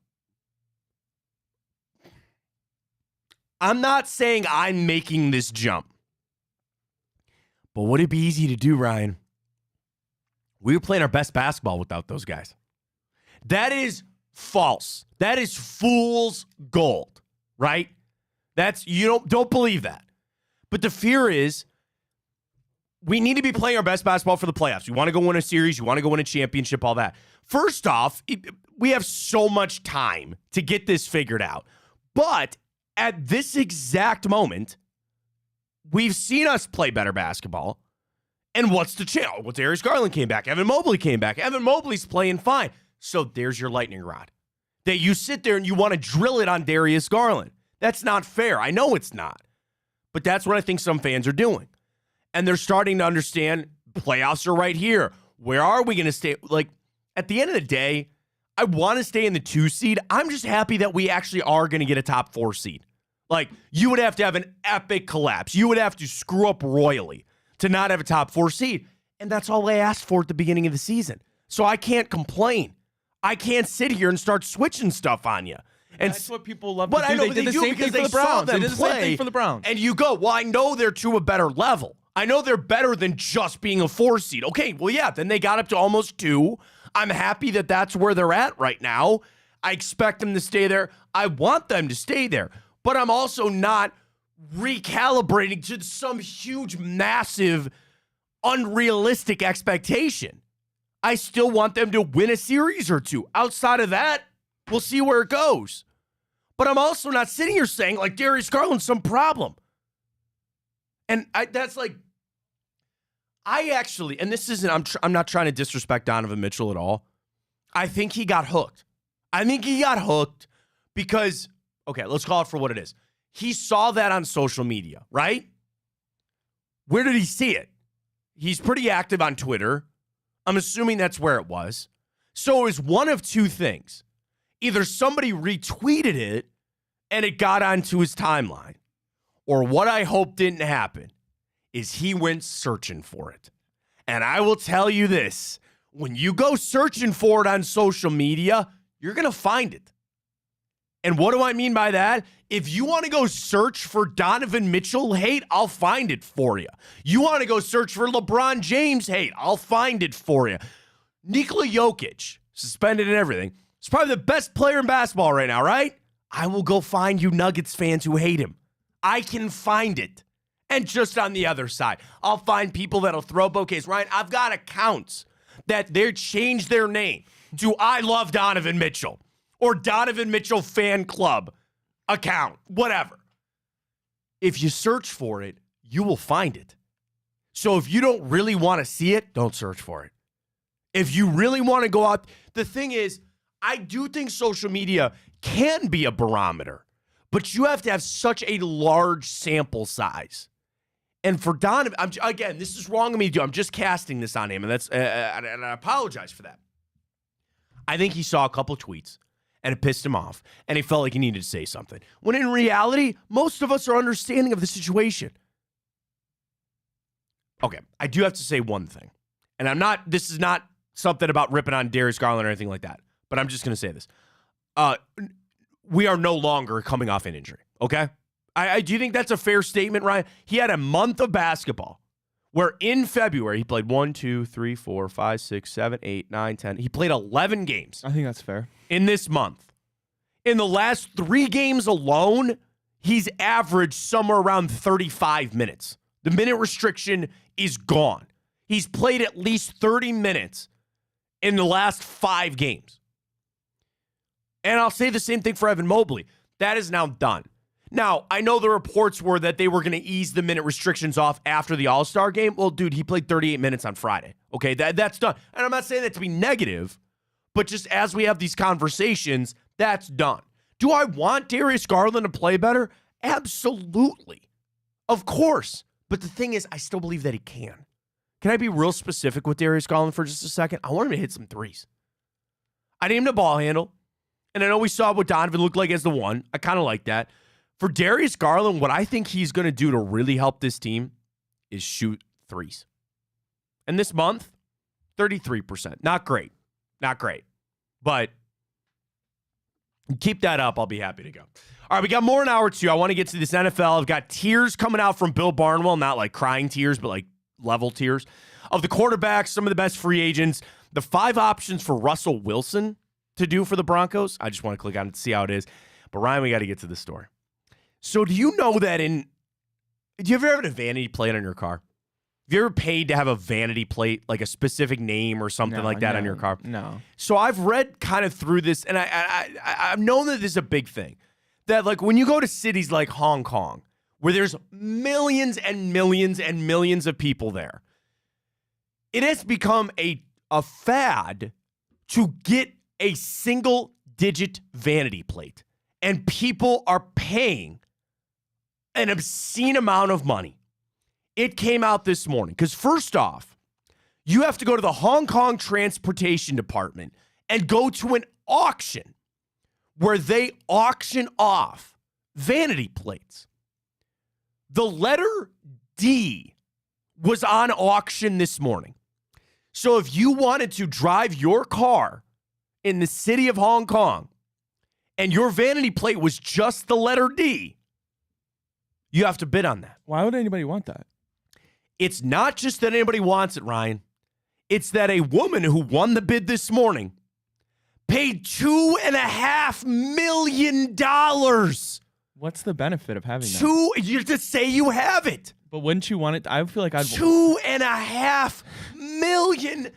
I'm not saying I'm making this jump. But would it be easy to do, Ryan? We were playing our best basketball without those guys. That is false. That is fool's gold, right? Don't believe that. But the fear is we need to be playing our best basketball for the playoffs. You want to go win a series, you want to go win a championship, all that. First off, we have so much time to get this figured out. But at this exact moment, we've seen us play better basketball. And what's the channel? Well, Darius Garland came back. Evan Mobley came back. Evan Mobley's playing fine. So there's your lightning rod. That you sit there and you want to drill it on Darius Garland. That's not fair. I know it's not. But that's what I think some fans are doing. And they're starting to understand playoffs are right here. Where are we going to stay? At the end of the day, I want to stay in the 2 seed. I'm just happy that we actually are going to get a top 4 seed. You would have to have an epic collapse. You would have to screw up royally to not have a top 4 seed. And that's all I asked for at the beginning of the season. So I can't complain. I can't sit here and start switching stuff on you. And that's what people love but to do. I know They did the same thing for the Browns. They did the same thing for the Browns. And you go, well, I know they're to a better level. I know they're better than just being a 4 seed. Okay, well, yeah, then they got up to almost 2. I'm happy that that's where they're at right now. I expect them to stay there. I want them to stay there. But I'm also not recalibrating to some huge, massive, unrealistic expectation. I still want them to win a series or 2. Outside of that, we'll see where it goes. But I'm also not sitting here saying, like, Darius Garland's some problem. And that's like, I actually, and this isn't, I'm not trying to disrespect Donovan Mitchell at all. I think he got hooked. I think he got hooked because, okay, let's call it for what it is. He saw that on social media, right? Where did he see it? He's pretty active on Twitter. I'm assuming that's where it was. So it was one of two things. Either somebody retweeted it and it got onto his timeline, or what I hope didn't happen is he went searching for it. And I will tell you this, when you go searching for it on social media, you're going to find it. And what do I mean by that? If you want to go search for Donovan Mitchell hate, I'll find it for you. You want to go search for LeBron James hate, I'll find it for you. Nikola Jokic, suspended and everything, is probably the best player in basketball right now, right? I will go find you Nuggets fans who hate him. I can find it. And just on the other side, I'll find people that'll throw bouquets. Ryan, I've got accounts that they changed their name to I Love Donovan Mitchell or Donovan Mitchell Fan Club account, whatever. If you search for it, you will find it. So if you don't really want to see it, don't search for it. If you really want to go out, the thing is, I do think social media can be a barometer, but you have to have such a large sample size. And for Donovan, again, this is wrong of me to do. I'm just casting this on him, and that's and I apologize for that. I think he saw a couple tweets, and it pissed him off, and he felt like he needed to say something. When in reality, most of us are understanding of the situation. Okay, I do have to say one thing, and this is not something about ripping on Darius Garland or anything like that, but I'm just going to say this. We are no longer coming off an injury, okay? I do you think that's a fair statement, Ryan? He had a month of basketball where in February he played 1, 2, 3, 4, 5, 6, 7, 8, 9, 10. He played 11 games. I think that's fair. In this month. In the last 3 games alone, he's averaged somewhere around 35 minutes. The minute restriction is gone. He's played at least 30 minutes in the last 5 games. And I'll say the same thing for Evan Mobley. That is now done. Now, I know the reports were that they were going to ease the minute restrictions off after the All-Star game. Well, dude, he played 38 minutes on Friday. Okay, that's done. And I'm not saying that to be negative, but just as we have these conversations, that's done. Do I want Darius Garland to play better? Absolutely. Of course. But the thing is, I still believe that he can. Can I be real specific with Darius Garland for just a second? I want him to hit some threes. I need him to ball handle. And I know we saw what Donovan looked like as the one. I kind of like that. For Darius Garland, what I think he's going to do to really help this team is shoot threes. And this month, 33%. Not great. Not great. But keep that up. I'll be happy to go. All right, we got more in hour 2. I want to get to this NFL. I've got tears coming out from Bill Barnwell. Not like crying tears, but like level tears. Of the quarterbacks, some of the best free agents. The 5 options for Russell Wilson to do for the Broncos. I just want to click on it to see how it is. But Ryan, we got to get to this story. So do you know that do you ever have a vanity plate on your car? Have you ever paid to have a vanity plate, like a specific name or something like that on your car? No. So I've read kind of through this, and I've known that this is a big thing. That like when you go to cities like Hong Kong, where there's millions and millions and millions of people there, it has become a fad to get a single-digit vanity plate. And people are paying an obscene amount of money. It came out this morning. Because first off, you have to go to the Hong Kong Transportation Department and go to an auction where they auction off vanity plates. The letter D was on auction this morning. So if you wanted to drive your car in the city of Hong Kong and your vanity plate was just the letter D, you have to bid on that. Why would anybody want that? It's not just that anybody wants it, Ryan. It's that a woman who won the bid this morning paid $2.5 million. What's the benefit of having that? You just say you have it. But wouldn't you want it? I feel like I'd $2.5 million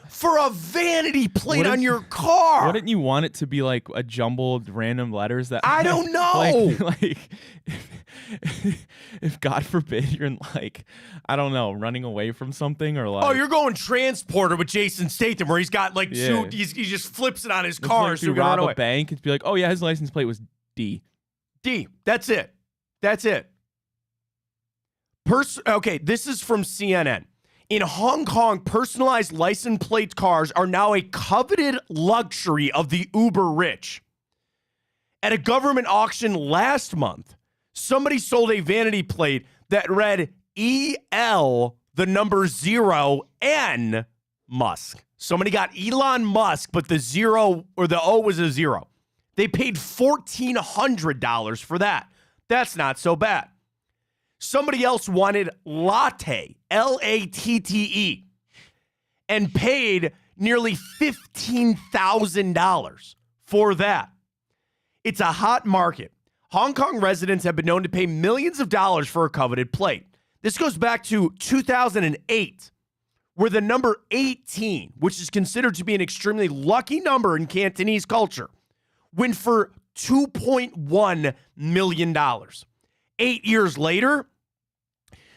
for a vanity plate on your car. Wouldn't you want it to be like a jumbled random letters that I don't know. like if God forbid you're in like, I don't know, running away from something or like, oh, you're going transporter with Jason Statham where he's got like two, he just flips it on his car. So you rob a bank, it'd be like, oh yeah, his license plate was D. That's it. Okay, this is from CNN. In Hong Kong, personalized license plate cars are now a coveted luxury of the uber rich. At a government auction last month, somebody sold a vanity plate that read EL, the number 0, N, Musk. Somebody got Elon Musk, but the 0 or the O was a 0. They paid $1,400 for that. That's not so bad. Somebody else wanted Latte, Latte, and paid nearly $15,000 for that. It's a hot market. Hong Kong residents have been known to pay millions of dollars for a coveted plate. This goes back to 2008, where the number 18, which is considered to be an extremely lucky number in Cantonese culture, went for $2.1 million. 8 years later,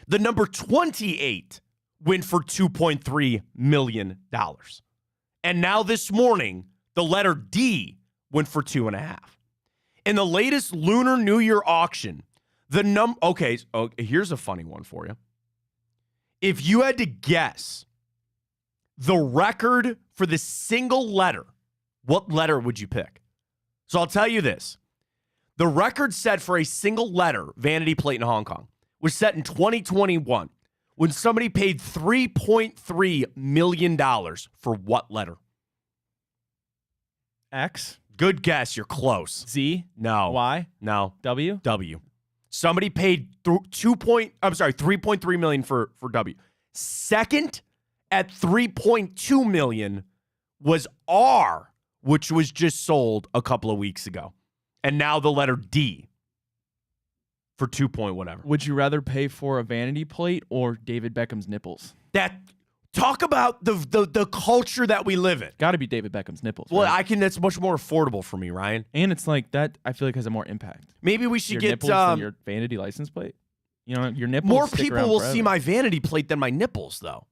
the number 28 went for $2.3 million. And now this morning, the letter D went for 2.5. In the latest Lunar New Year auction, here's a funny one for you. If you had to guess the record for the single letter, what letter would you pick? So I'll tell you this. The record set for a single letter vanity plate in Hong Kong was set in 2021 when somebody paid $3.3 million for what letter? X. Good guess. You're close. Z. No. Y. No. W. W. Somebody paid $3.3 million for W. Second at $3.2 million was R, which was just sold a couple of weeks ago. And now the letter D for 2 point whatever. Would you rather pay for a vanity plate or David Beckham's nipples? Talk about the culture that we live in. Got to be David Beckham's nipples. Well, right? that's much more affordable for me, Ryan. And it's like that, I feel like has a more impact. Maybe we should your get nipples than your vanity license plate. You know, your nipples. More people will see my vanity plate than my nipples, though.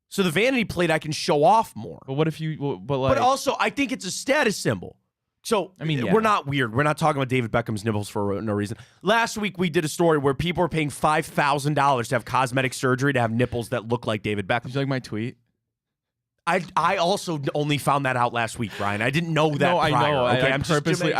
So the vanity plate I can show off more. But what if you? But also, I think it's a status symbol. So, I mean, we're not weird. We're not talking about David Beckham's nipples for no reason. Last week, we did a story where people were paying $5,000 to have cosmetic surgery to have nipples that look like David Beckham. Did you like my tweet? I also only found that out last week, Ryan. I didn't know that prior. I know. Okay, I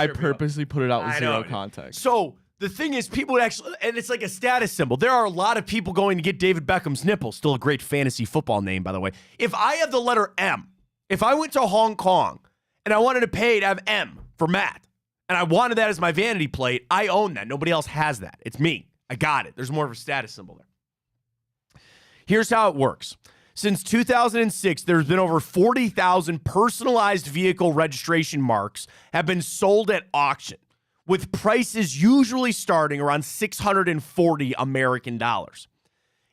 purposely put it out with zero context. So the thing is, people would actually, and it's like a status symbol. There are a lot of people going to get David Beckham's nipples. Still a great fantasy football name, by the way. If I have the letter M, if I went to Hong Kong and I wanted to pay to have M for Matt, and I wanted that as my vanity plate, I own that. Nobody else has that. It's me. I got it. There's more of a status symbol there. Here's how it works. Since 2006, there's been over 40,000 personalized vehicle registration marks have been sold at auction, with prices usually starting around $640 American dollars.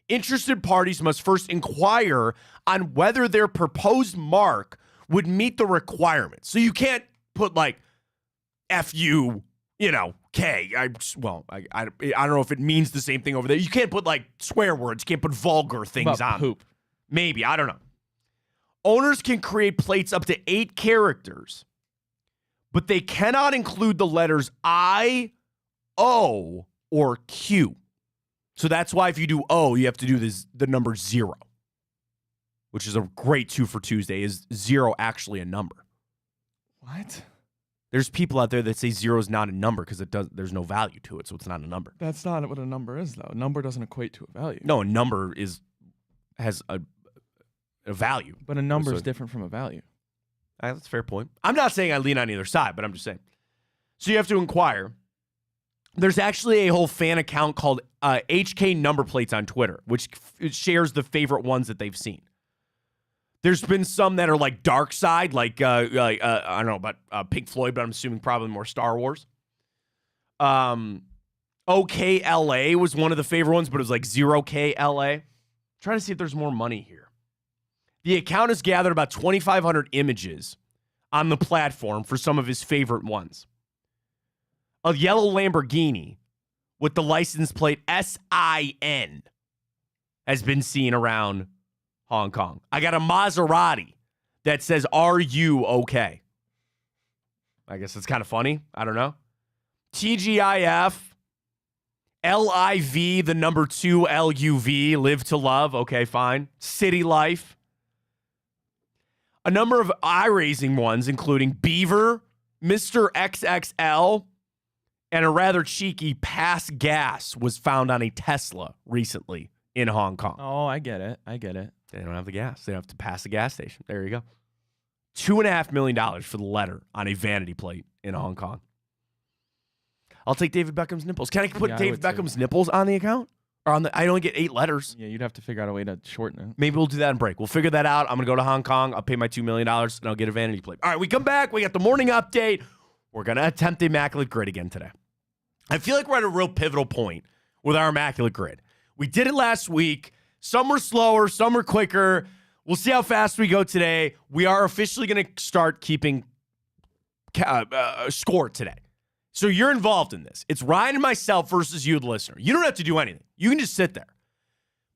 Interested parties must first inquire on whether their proposed mark would meet the requirements. So you can't put like F-U, K. I don't know if it means the same thing over there. You can't put like swear words. You can't put vulgar things on. Poop. Maybe. I don't know. Owners can create plates up to 8 characters, but they cannot include the letters I, O, or Q. So that's why if you do O, you have to do the number 0, which is a great 2 for Tuesday. Is 0 actually a number? What? There's people out there that say 0 is not a number because there's no value to it, so it's not a number. That's not what a number is, though. A number doesn't equate to a value. No, a number has a a value. But a number is different from a value. That's a fair point. I'm not saying I lean on either side, but I'm just saying. So you have to inquire. There's actually a whole fan account called HK Number Plates on Twitter, which shares the favorite ones that they've seen. There's been some that are like dark side, like I don't know about Pink Floyd, but I'm assuming probably more Star Wars. OKLA was one of the favorite ones, but it was like 0KLA. Trying to see if there's more money here. The account has gathered about 2,500 images on the platform for some of his favorite ones. A yellow Lamborghini with the license plate SIN has been seen around Hong Kong. I got a Maserati that says, "Are you okay?" I guess it's kind of funny. I don't know. TGIF, LIV, the number 2 LUV, Live to Love. Okay, fine. City Life. A number of eye-raising ones, including Beaver, Mr. XXL, and a rather cheeky Pass Gas was found on a Tesla recently in Hong Kong. Oh, I get it. They don't have the gas. They have to pass the gas station. There you go. $2.5 million for the letter on a vanity plate in Hong Kong. I'll take David Beckham's nipples. Can I put David Beckham's nipples on the account? Or on the? I only get 8 letters. Yeah, you'd have to figure out a way to shorten it. Maybe we'll do that in break. We'll figure that out. I'm going to go to Hong Kong. I'll pay my $2 million, and I'll get a vanity plate. All right, we come back. We got the morning update. We're going to attempt the Immaculate Grid again today. I feel like we're at a real pivotal point with our Immaculate Grid. We did it last week. Some were slower, some were quicker. We'll see how fast we go today. We are officially going to start keeping score today. So you're involved in this. It's Ryan and myself versus you, the listener. You don't have to do anything. You can just sit there.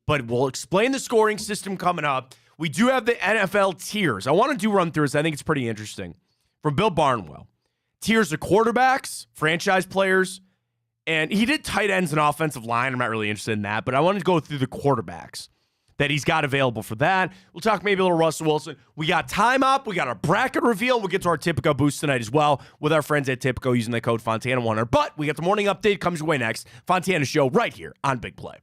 But we'll explain the scoring system coming up. We do have the NFL tiers. I want to run through this. I think it's pretty interesting. From Bill Barnwell. Tiers of quarterbacks, franchise players, and he did tight ends and offensive line. I'm not really interested in that, but I wanted to go through the quarterbacks that he's got available for that. We'll talk maybe a little Russell Wilson. We got time up. We got our bracket reveal. We'll get to our Tipico boost tonight as well with our friends at Tipico using the code Fontana100. But we got the morning update comes your way next. Fontana Show right here on Big Play.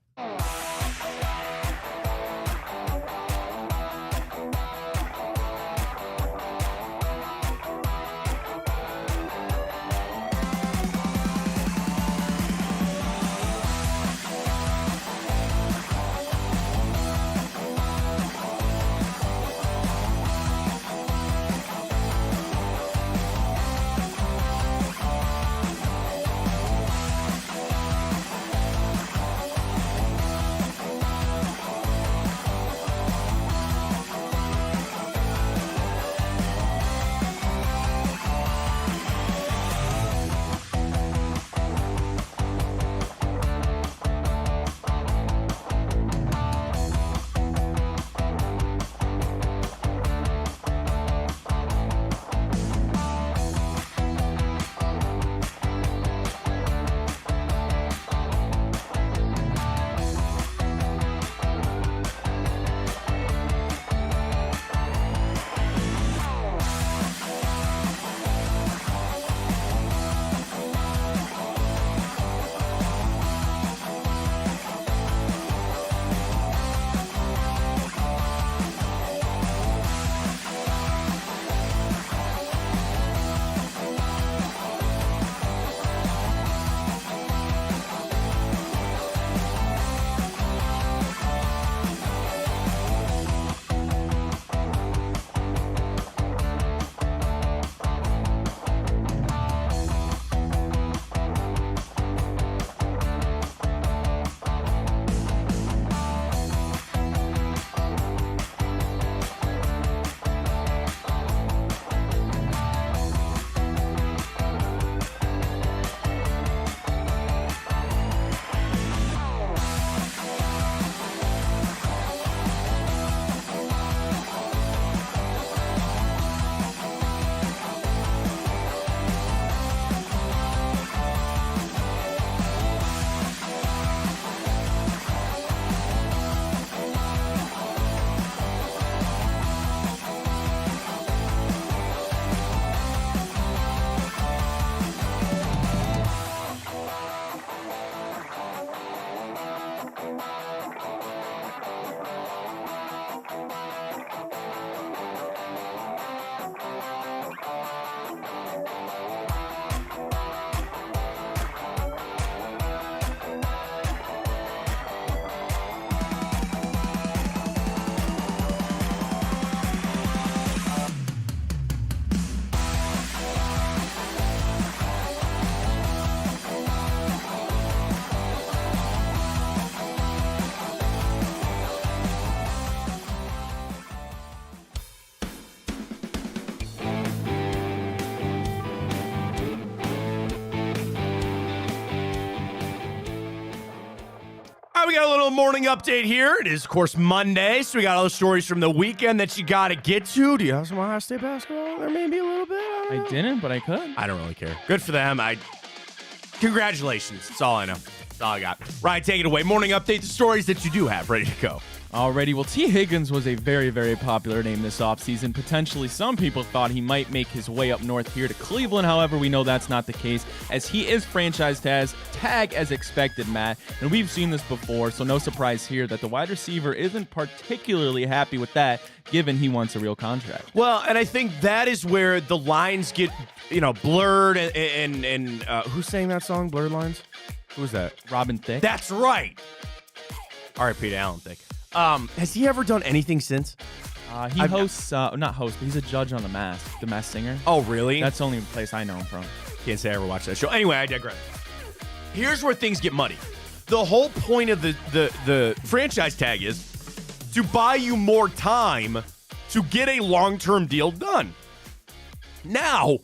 right, we got a little morning update here. It is, of course, Monday, so we got all the stories from the weekend that you got to get to. Do you have some Ohio State basketball? Or maybe a little bit? I didn't, but I could. I don't really care. Good for them. Congratulations. That's all I know. That's all I got. Ryan, take it away. Morning update, the stories that you do have ready to go. Alrighty, well, T. Higgins was a very, very popular name this offseason. Potentially, some people thought he might make his way up north here to Cleveland. However, we know that's not the case, as he is franchise tag as expected, Matt. And we've seen this before, so no surprise here that the wide receiver isn't particularly happy with that, given he wants a real contract. Well, and I think that is where the lines get, blurred. And who sang that song, Blurred Lines? Who was that? Robin Thicke. That's right. All right, Pete Allen Thicke. Has he ever done anything since? He hosts, not host, but he's a judge on The Masked Singer. Oh, really? That's the only place I know him from. Can't say I ever watched that show. Anyway, I digress. Here's where things get muddy. The whole point of the franchise tag is to buy you more time to get a long-term deal done. Now,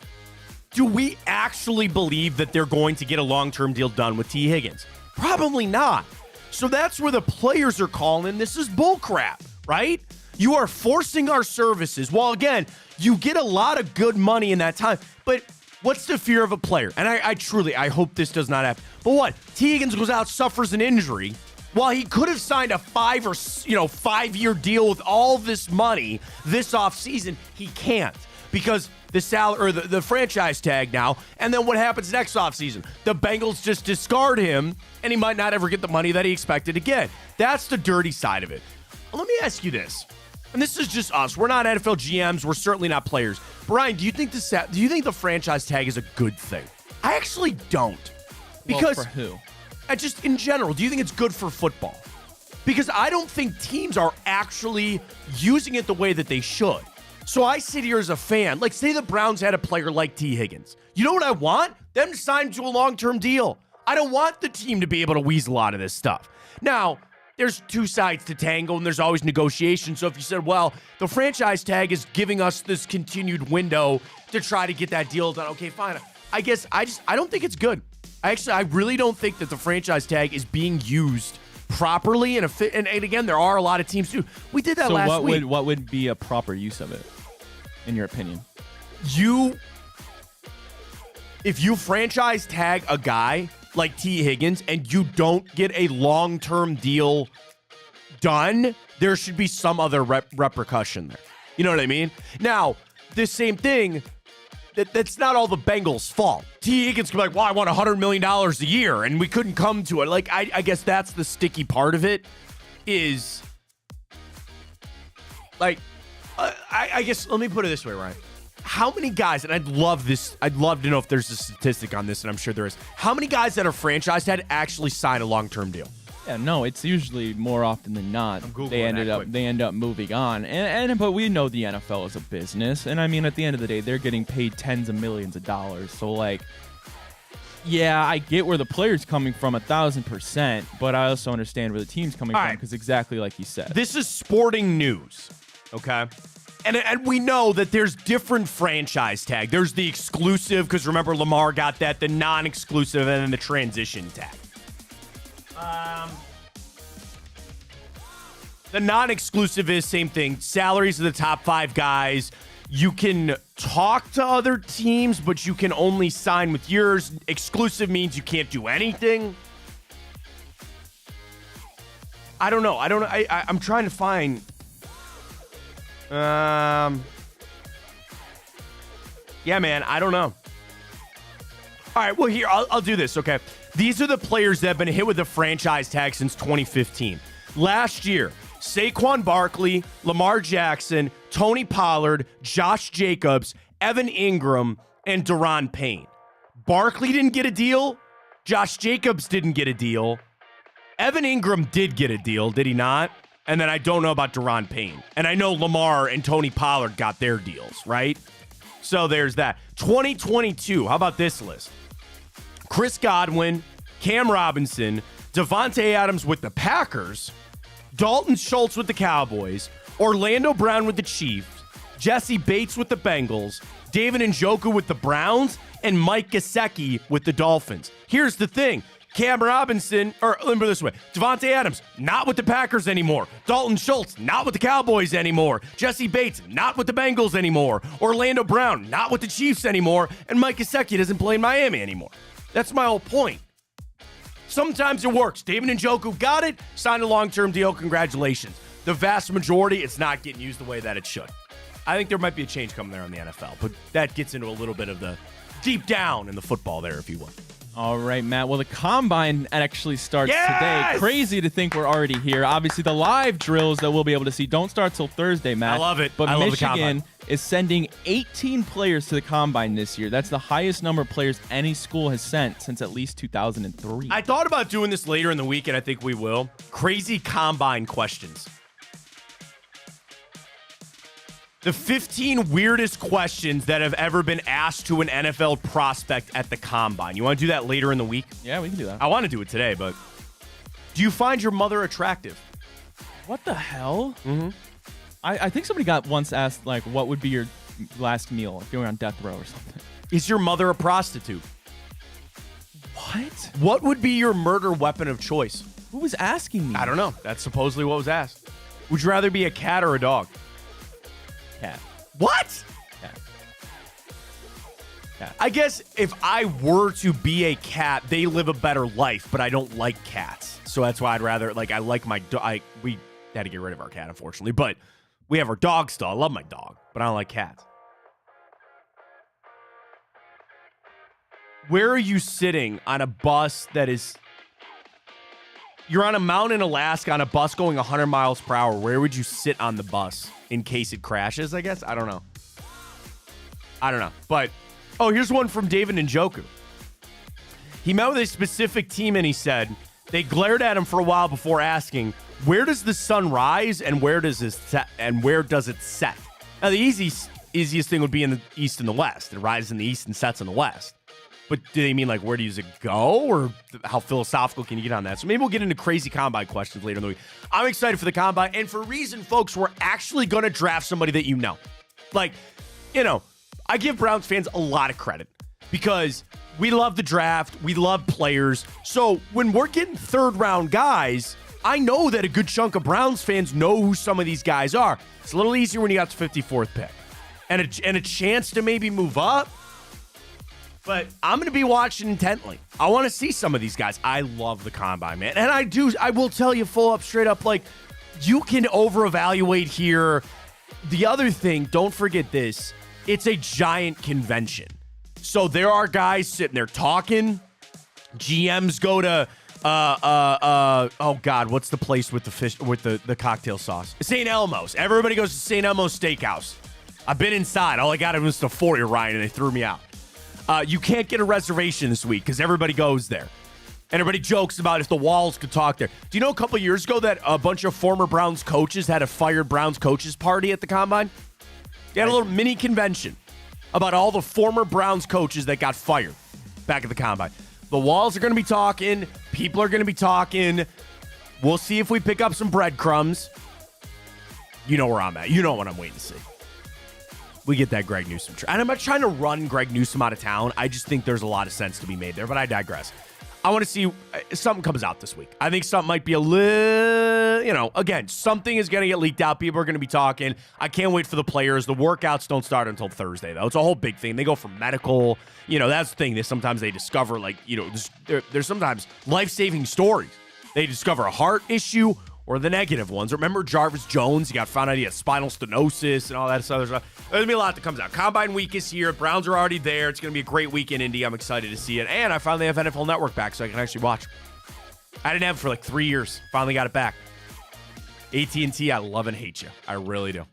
do we actually believe that they're going to get a long-term deal done with T. Higgins? Probably not. So that's where the players are calling this is bullcrap, right? You are forcing our services. Well, again, you get a lot of good money in that time, but what's the fear of a player? And I hope this does not happen. But what? T. Higgins goes out, suffers an injury. While he could have signed a 5-year deal with all this money this offseason, he can't because the salary or the franchise tag now. And then what happens next offseason? The Bengals just discard him, and he might not ever get the money that he expected again. That's the dirty side of it. Let me ask you this, and this is just us. We're not NFL GMs. We're certainly not players. Brian, do you think the franchise tag is a good thing? I actually don't. Because well, for who? Just in general, do you think it's good for football? Because I don't think teams are actually using it the way that they should. So I sit here as a fan, like say the Browns had a player like T. Higgins. You know what I want? Them to sign to a long-term deal. I don't want the team to be able to weasel out of this stuff. Now, there's two sides to tango, and there's always negotiation. So if you said, well, the franchise tag is giving us this continued window to try to get that deal done, okay, fine. I guess I don't think it's good. I really don't think that the franchise tag is being used properly. And again, there are a lot of teams too. We did that last week. So what would be a proper use of it, in your opinion? If you franchise tag a guy like T. Higgins and you don't get a long-term deal done, there should be some other repercussion there. You know what I mean? Now, the same thing, that's not all the Bengals' fault. T. Higgins could be like, well, I want $100 million a year, and we couldn't come to it. Like, I guess that's the sticky part of it is, like, I guess, let me put it this way, Ryan. How many guys, and I'd love to know if there's a statistic on this, and I'm sure there is. How many guys that are franchised had actually signed a long-term deal? Yeah, no, it's usually more often than not they end up moving on. But we know the NFL is a business, and I mean at the end of the day, they're getting paid tens of millions of dollars. So like, yeah, I get where the player's coming from 1,000%, but I also understand where the team's coming from because exactly like you said. This is sporting news, okay? And we know that there's different franchise tag. There's the exclusive, because remember Lamar got that, the non-exclusive, and then the transition tag. The non-exclusive is same thing. Salaries of the top 5 guys. You can talk to other teams, but you can only sign with yours. Exclusive means you can't do anything. I don't know. I'm trying to find. Yeah, man, I don't know. All right, well, here, I'll do this, okay? These are the players that have been hit with the franchise tag since 2015. Last year, Saquon Barkley, Lamar Jackson, Tony Pollard, Josh Jacobs, Evan Ingram, and Daron Payne. Barkley didn't get a deal. Josh Jacobs didn't get a deal. Evan Ingram did get a deal, did he not? And then I don't know about Daron Payne. And I know Lamar and Tony Pollard got their deals, right? So there's that. 2022, how about this list? Chris Godwin, Cam Robinson, Devontae Adams with the Packers, Dalton Schultz with the Cowboys, Orlando Brown with the Chiefs, Jesse Bates with the Bengals, David Njoku with the Browns, and Mike Gesicki with the Dolphins. Here's the thing. Cam Robinson, or let me put it this way, Devontae Adams, not with the Packers anymore. Dalton Schultz, not with the Cowboys anymore. Jesse Bates, not with the Bengals anymore. Orlando Brown, not with the Chiefs anymore. And Mike Gesicki doesn't play in Miami anymore. That's my whole point. Sometimes it works. David Njoku got it, signed a long-term deal. Congratulations. The vast majority, it's not getting used the way that it should. I think there might be a change coming there in the NFL, but that gets into a little bit of the deep down in the football there, if you will. All right, Matt. Well, the Combine actually starts today. Crazy to think we're already here. Obviously, the live drills that we'll be able to see don't start till Thursday, Matt. I love it. But I love Michigan is sending 18 players to the Combine this year. That's the highest number of players any school has sent since at least 2003. I thought about doing this later in the week, and I think we will. Crazy Combine questions. The 15 weirdest questions that have ever been asked to an NFL prospect at the Combine. You want to do that later in the week? Yeah, we can do that. I want to do it today, but do you find your mother attractive? What the hell? Mm-hmm. I think somebody got once asked, like, what would be your last meal if you were on death row or something. Is your mother a prostitute? What? What would be your murder weapon of choice? Who was asking me? I don't know. That's supposedly what was asked. Would you rather be a cat or a dog? Cat. What? Cat. I guess if I were to be a cat, they live a better life, but I don't like cats. So that's why I'd rather, like, I like my dog. We had to get rid of our cat, unfortunately, but we have our dog still. I love my dog, but I don't like cats. Where are you sitting on a bus that is... You're on a mountain in Alaska on a bus going 100 miles per hour. Where would you sit on the bus in case it crashes, I guess? I don't know. But, oh, here's one from David Njoku. He met with a specific team and he said they glared at him for a while before asking, where does the sun rise and where does it set? Now, the easiest thing would be in the east and the west. It rises in the east and sets in the west. But do they mean, like, where does it go? Or how philosophical can you get on that? So maybe we'll get into crazy Combine questions later in the week. I'm excited for the Combine. And for a reason, folks, we're actually going to draft somebody that you know. Like, you know, I give Browns fans a lot of credit because we love the draft. We love players. So when we're getting third-round guys, I know that a good chunk of Browns fans know who some of these guys are. It's a little easier when you got the 54th pick. And a chance to maybe move up. But I'm going to be watching intently. I want to see some of these guys. I love the Combine, man. And I will tell you full up, straight up, like, you can over-evaluate here. The other thing, don't forget this, it's a giant convention. So there are guys sitting there talking. GMs go to, oh God, what's the place with the fish, with the cocktail sauce? St. Elmo's. Everybody goes to St. Elmo's Steakhouse. I've been inside. All I got was the foyer, Ryan, and they threw me out. You can't get a reservation this week because everybody goes there. And everybody jokes about if the walls could talk there. Do you know a couple of years ago that a bunch of former Browns coaches had a fired Browns coaches party at the Combine? They had a little mini convention about all the former Browns coaches that got fired back at the Combine. The walls are going to be talking. People are going to be talking. We'll see if we pick up some breadcrumbs. You know where I'm at. You know what I'm waiting to see. We get that Greg Newsome. And I'm not trying to run Greg Newsome out of town. I just think there's a lot of sense to be made there, but I digress. I want to see something comes out this week. I think something might be a little, again, something is going to get leaked out. People are going to be talking. I can't wait for the players. The workouts don't start until Thursday, though. It's a whole big thing. They go from medical. That's the thing that sometimes they discover, there's sometimes life-saving stories. They discover a heart issue or the negative ones. Remember Jarvis Jones? He got found out he had spinal stenosis and all that other stuff. There's going to be a lot that comes out. Combine week is here. Browns are already there. It's going to be a great week in Indy. I'm excited to see it. And I finally have NFL Network back so I can actually watch. I didn't have it for 3 years. Finally got it back. AT&T, I love and hate you. I really do.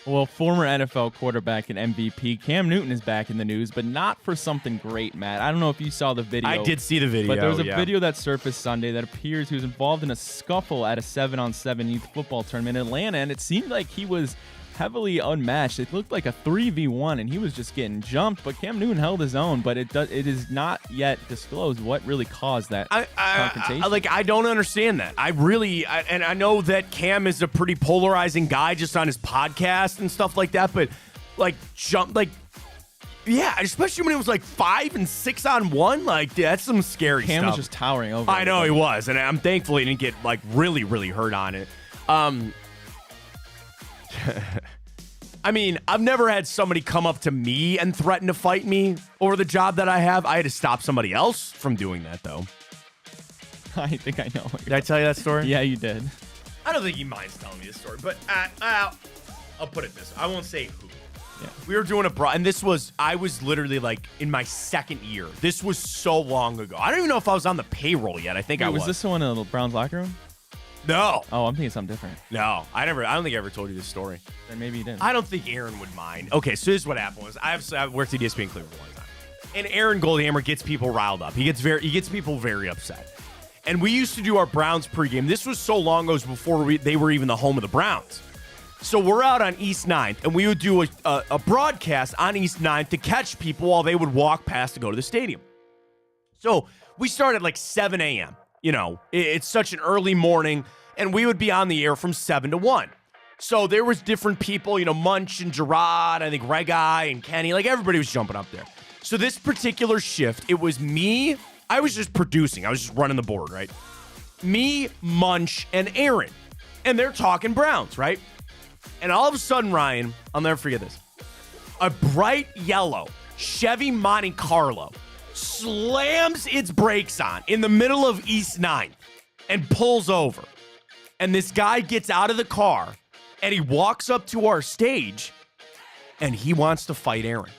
Well, former NFL quarterback and MVP Cam Newton is back in the news, but not for something great, Matt. I don't know if you saw the video. I did see the video, but there was a video that surfaced Sunday that appears he was involved in a scuffle at a 7-on-7 youth football tournament in Atlanta, and it seemed like he was heavily unmatched. It looked like a 3v1, and he was just getting jumped, but Cam Newton held his own, but it is not yet disclosed what really caused that confrontation. I don't understand that. And I know that Cam is a pretty polarizing guy just on his podcast and stuff like that, but Yeah, especially when it was like 5 and 6 on 1. Like, that's some scary Cam stuff. was just towering over. I know he was, and I'm thankful he didn't get like really, really hurt on it. I mean, I've never had somebody come up to me and threaten to fight me over the job that I have. I had to stop somebody else from doing that, though. I think I know. Did I tell you that story? Yeah, you did. I don't think he minds telling me this story, but I'll put it this way. I won't say who. Yeah. We were doing and I was literally like in my second year. This was so long ago. I don't even know if I was on the payroll yet. I think I was. Was this the one in the Browns locker room? No. Oh, I'm thinking something different. No, I don't think I ever told you this story. Then maybe you didn't. I don't think Aaron would mind. Okay, so this is what happened was I've worked at ESPN Cleveland for a long time. And Aaron Goldhammer gets people riled up. He gets people very upset. And we used to do our Browns pregame. This was so long ago, before they were even the home of the Browns. So we're out on East 9th, and we would do a broadcast on East 9th to catch people while they would walk past to go to the stadium. So we started like 7 a.m. You know, it's such an early morning, and we would be on the air from 7 to 1. So there was different people, you know, Munch and Gerard, I think Regai and Kenny, like everybody was jumping up there. So this particular shift, it was me. I was just producing. I was just running the board, right? Me, Munch, and Aaron. And they're talking Browns, right? And all of a sudden, Ryan, I'll never forget this. A bright yellow Chevy Monte Carlo slams its brakes on in the middle of East 9th and pulls over. And this guy gets out of the car and he walks up to our stage and he wants to fight Aaron.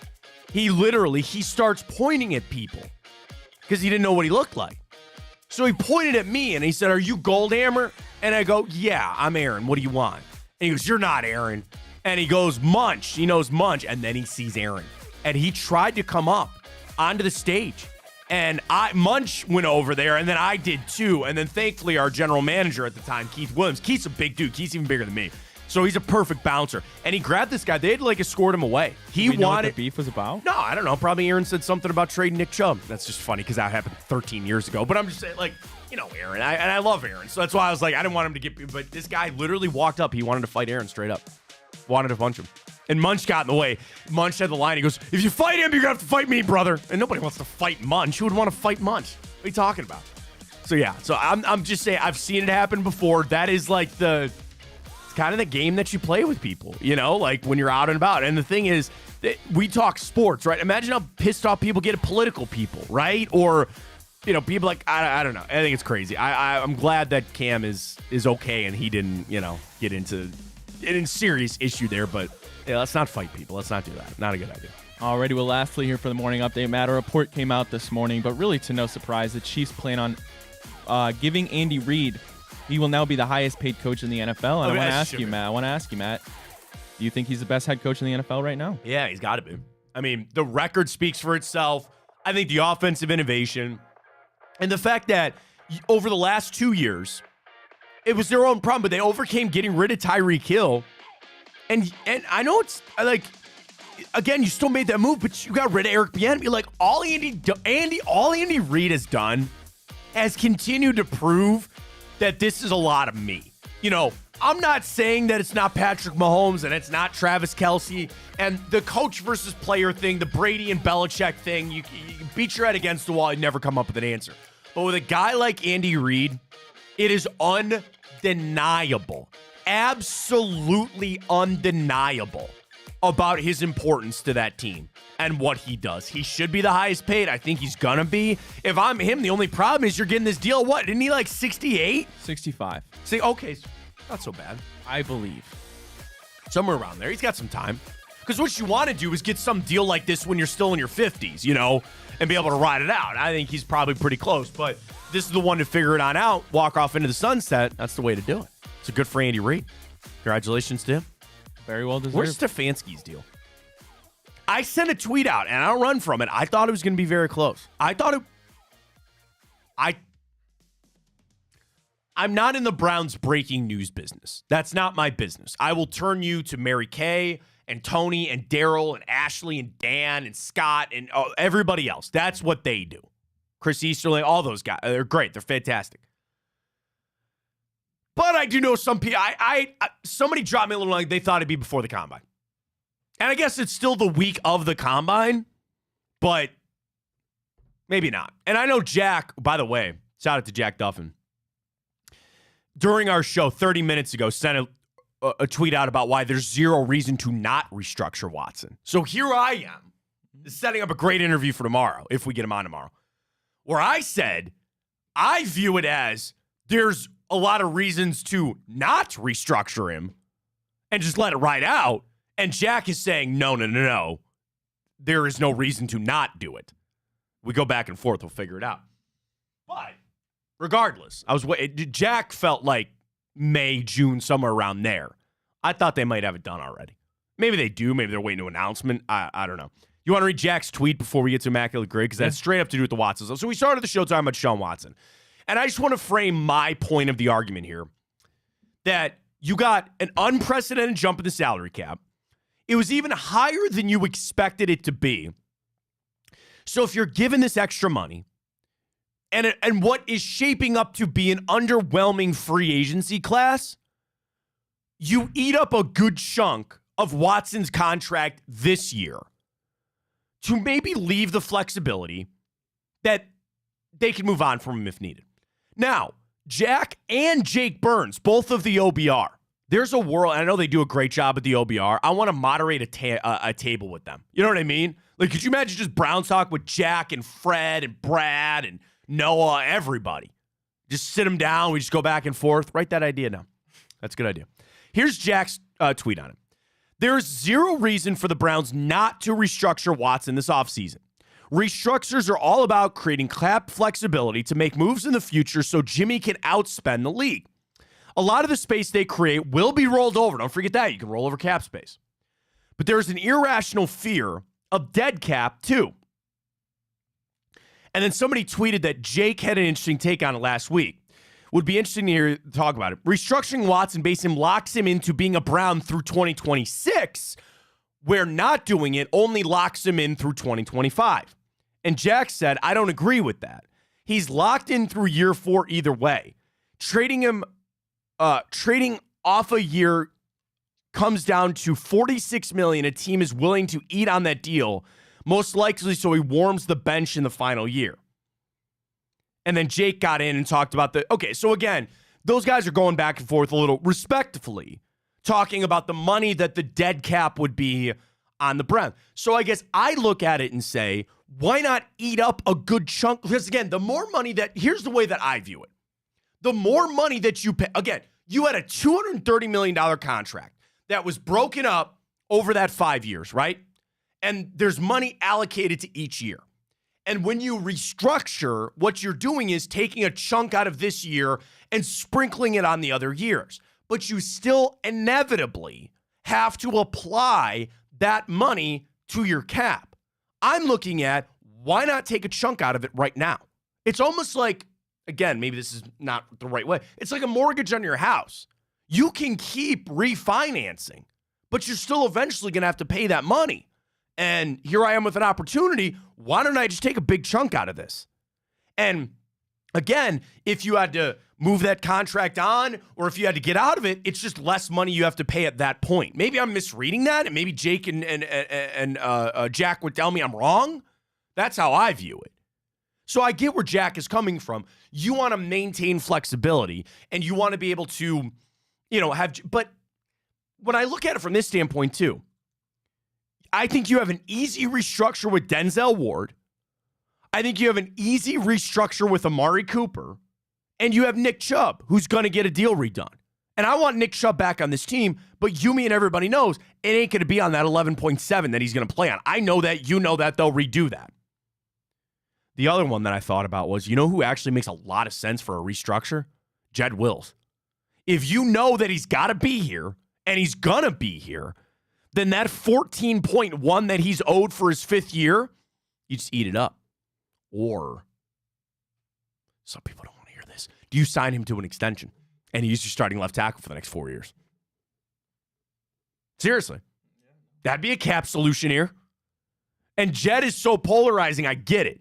He starts pointing at people because he didn't know what he looked like. So he pointed at me and he said, "Are you Goldhammer?" And I go, "Yeah, I'm Aaron. What do you want?" And he goes, "You're not Aaron." And he goes, "Munch." He knows Munch. And then he sees Aaron. And he tried to come up onto the stage. And Munch went over there, and then I did too. And then thankfully our general manager at the time, Keith Williams, Keith's a big dude. Keith's even bigger than me. So he's a perfect bouncer. And he grabbed this guy. They had like escort him away. Do we know what the beef was about? No, I don't know. Probably Aaron said something about trading Nick Chubb. That's just funny because that happened 13 years ago. But I'm just saying, like, you know, Aaron. And I love Aaron. So that's why I was like, I didn't want him to get... But this guy literally walked up. He wanted to fight Aaron straight up. Wanted to punch him. And Munch got in the way. Munch had the line. He goes, "If you fight him, you're going to have to fight me, brother." And nobody wants to fight Munch. Who would want to fight Munch? What are you talking about? So, yeah. So I'm just saying, I've seen it happen before. That is like it's kind of the game that you play with people, you know, like when you're out and about. And the thing is, we talk sports, right? Imagine how pissed off people get at political people, right? Or, you know, people like, I don't know. I think it's crazy. I'm glad that Cam is okay and he didn't, you know, get into a serious issue there. But yeah, let's not fight people. Let's not do that. Not a good idea. Alrighty, well, lastly here for the morning update, Matt, a report came out this morning, but really to no surprise, the Chiefs plan on giving Andy Reid. He will now be the highest paid coach in the NFL. And I want to ask you, Matt, do you think he's the best head coach in the NFL right now? Yeah, he's got to be. I mean, the record speaks for itself. I think the offensive innovation and the fact that over the last 2 years, it was their own problem, but they overcame getting rid of Tyreek Hill. And I know it's like, again, you still made that move, but you got rid of Eric Bieniemy. Like all Andy Reid has done has continued to prove that this is a lot of me. You know, I'm not saying that it's not Patrick Mahomes and it's not Travis Kelce and the coach versus player thing, the Brady and Belichick thing. You beat your head against the wall and never come up with an answer. But with a guy like Andy Reid, it is undeniable, absolutely undeniable about his importance to that team and what he does. He should be the highest paid. I think he's gonna be. If I'm him, the only problem is you're getting this deal. What, didn't he like 68? 65. See, okay, not so bad. I believe. Somewhere around there. He's got some time. Because what you want to do is get some deal like this when you're still in your 50s, you know, and be able to ride it out. I think he's probably pretty close, but this is the one to figure it on out, walk off into the sunset. That's the way to do it. It's a good for Andy Reid. Congratulations to him. Very well deserved. Where's Stefanski's deal? I sent a tweet out, and I don't run from it. I thought it was going to be very close. I'm not in the Browns breaking news business. That's not my business. I will turn you to Mary Kay and Tony and Daryl and Ashley and Dan and Scott and everybody else. That's what they do. Chris Easterling, all those guys. They're great. They're fantastic. But I do know some people. Somebody dropped me a little like they thought it'd be before the combine. And I guess it's still the week of the combine, but maybe not. And I know Jack, by the way, shout out to Jack Duffin, during our show 30 minutes ago, sent a tweet out about why there's zero reason to not restructure Watson. So here I am, setting up a great interview for tomorrow, if we get him on tomorrow, where I said I view it as there's a lot of reasons to not restructure him and just let it ride out. And Jack is saying, no. There is no reason to not do it. We go back and forth. We'll figure it out. But regardless, Jack felt like May, June, somewhere around there. I thought they might have it done already. Maybe they do. Maybe they're waiting to announcement. I don't know. You want to read Jack's tweet before we get to Immaculate Grid? Because that's straight up to do with the Watsons. So we started the show talking about Sean Watson. And I just want to frame my point of the argument here that you got an unprecedented jump in the salary cap. It was even higher than you expected it to be. So if you're given this extra money and what is shaping up to be an underwhelming free agency class, you eat up a good chunk of Watson's contract this year to maybe leave the flexibility that they can move on from him if needed. Now, Jack and Jake Burns, both of the OBR, there's a world, and I know they do a great job at the OBR. I want to moderate a table with them. You know what I mean? Like, could you imagine just Browns talk with Jack and Fred and Brad and Noah, everybody? Just sit them down. We just go back and forth. Write that idea down. That's a good idea. Here's Jack's tweet on it. There's zero reason for the Browns not to restructure Watson this offseason. Restructures are all about creating cap flexibility to make moves in the future so Jimmy can outspend the league. A lot of the space they create will be rolled over. Don't forget that. You can roll over cap space. But there's an irrational fear of dead cap, too. And then somebody tweeted that Jake had an interesting take on it last week. Would be interesting to hear talk about it. Restructuring Watson locks him into being a Brown through 2026, where not doing it only locks him in through 2025. And Jack said, I don't agree with that. He's locked in through year 4 either way. Trading off a year comes down to $46 million. A team is willing to eat on that deal, most likely so he warms the bench in the final year. And then Jake got in and talked about so again, those guys are going back and forth a little respectfully, talking about the money that the dead cap would be on the Browns. So I guess I look at it and say, why not eat up a good chunk? Because again, the more money here's the way that I view it. The more money that you pay, again, you had a $230 million contract that was broken up over that 5 years, right? And there's money allocated to each year. And when you restructure, what you're doing is taking a chunk out of this year and sprinkling it on the other years. But you still inevitably have to apply that money to your cap. I'm looking at, why not take a chunk out of it right now? It's almost like, again, maybe this is not the right way. It's like a mortgage on your house. You can keep refinancing, but you're still eventually going to have to pay that money. And here I am with an opportunity. Why don't I just take a big chunk out of this? And again, if you had to move that contract on or if you had to get out of it, it's just less money you have to pay at that point. Maybe I'm misreading that, and maybe Jake and Jack would tell me I'm wrong. That's how I view it. So I get where Jack is coming from. You want to maintain flexibility, and you want to be able to, but when I look at it from this standpoint too, I think you have an easy restructure with Denzel Ward. I think you have an easy restructure with Amari Cooper. And you have Nick Chubb, who's going to get a deal redone. And I want Nick Chubb back on this team, but Yumi and everybody knows it ain't going to be on that 11.7 that he's going to play on. I know that. You know that. They'll redo that. The other one that I thought about was, who actually makes a lot of sense for a restructure? Jed Wills. If you know that he's got to be here, and he's going to be here, then that 14.1 that he's owed for his 5th year, you just eat it up. Or some people don't want to hear this. Do you sign him to an extension and he's your starting left tackle for the next 4 years? Seriously. That'd be a cap solution here. And Jed is so polarizing, I get it.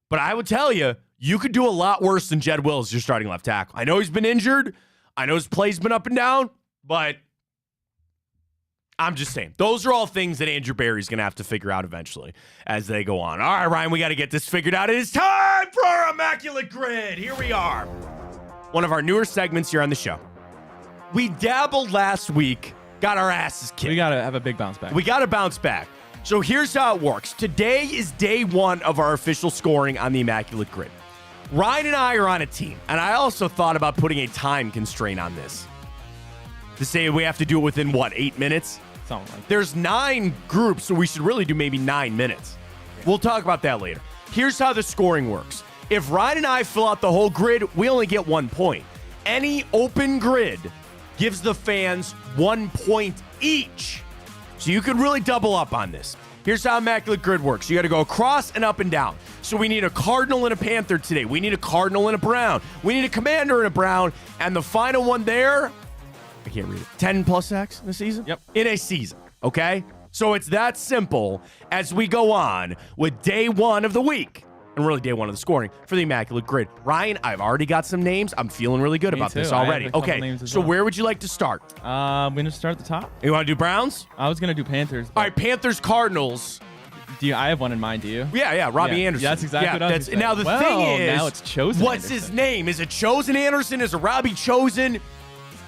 But I would tell you, you could do a lot worse than Jed Wills, your starting left tackle. I know he's been injured. I know his play's been up and down, but I'm just saying. Those are all things that Andrew Barry's going to have to figure out eventually as they go on. All right, Ryan, we got to get this figured out. It is time for our Immaculate Grid. Here we are. One of our newer segments here on the show. We dabbled last week, got our asses kicked. We got to have a big bounce back. We got to bounce back. So here's how it works. Today is day one of our official scoring on the Immaculate Grid. Ryan and I are on a team, and I also thought about putting a time constraint on this. To say we have to do it within, 8 minutes? Something like that. There's 9 groups, so we should really do maybe 9 minutes. We'll talk about that later. Here's how the scoring works. If Ryan and I fill out the whole grid, we only get 1 point. Any open grid gives the fans 1 point each. So you could really double up on this. Here's how Immaculate Grid works. You got to go across and up and down. So we need a Cardinal and a Panther today. We need a Cardinal and a Brown. We need a Commander and a Brown. And the final one there, I can't read it. 10 plus sacks in a season? Yep. In a season, okay? So it's that simple as we go on with day one of the week. And really day one of the scoring for the Immaculate Grid. Ryan, I've already got some names. I'm feeling really good about this already. Okay, so where would you like to start? I'm going to start at the top. You want to do Browns? I was going to do Panthers. All right, Panthers, Cardinals. I have one in mind, do you? Yeah, Robbie Anderson. Yeah, that's exactly what I was Now, the thing is, now it's Chosen what's Anderson. his name? Is it Chosen Anderson? Is it Robbie Chosen?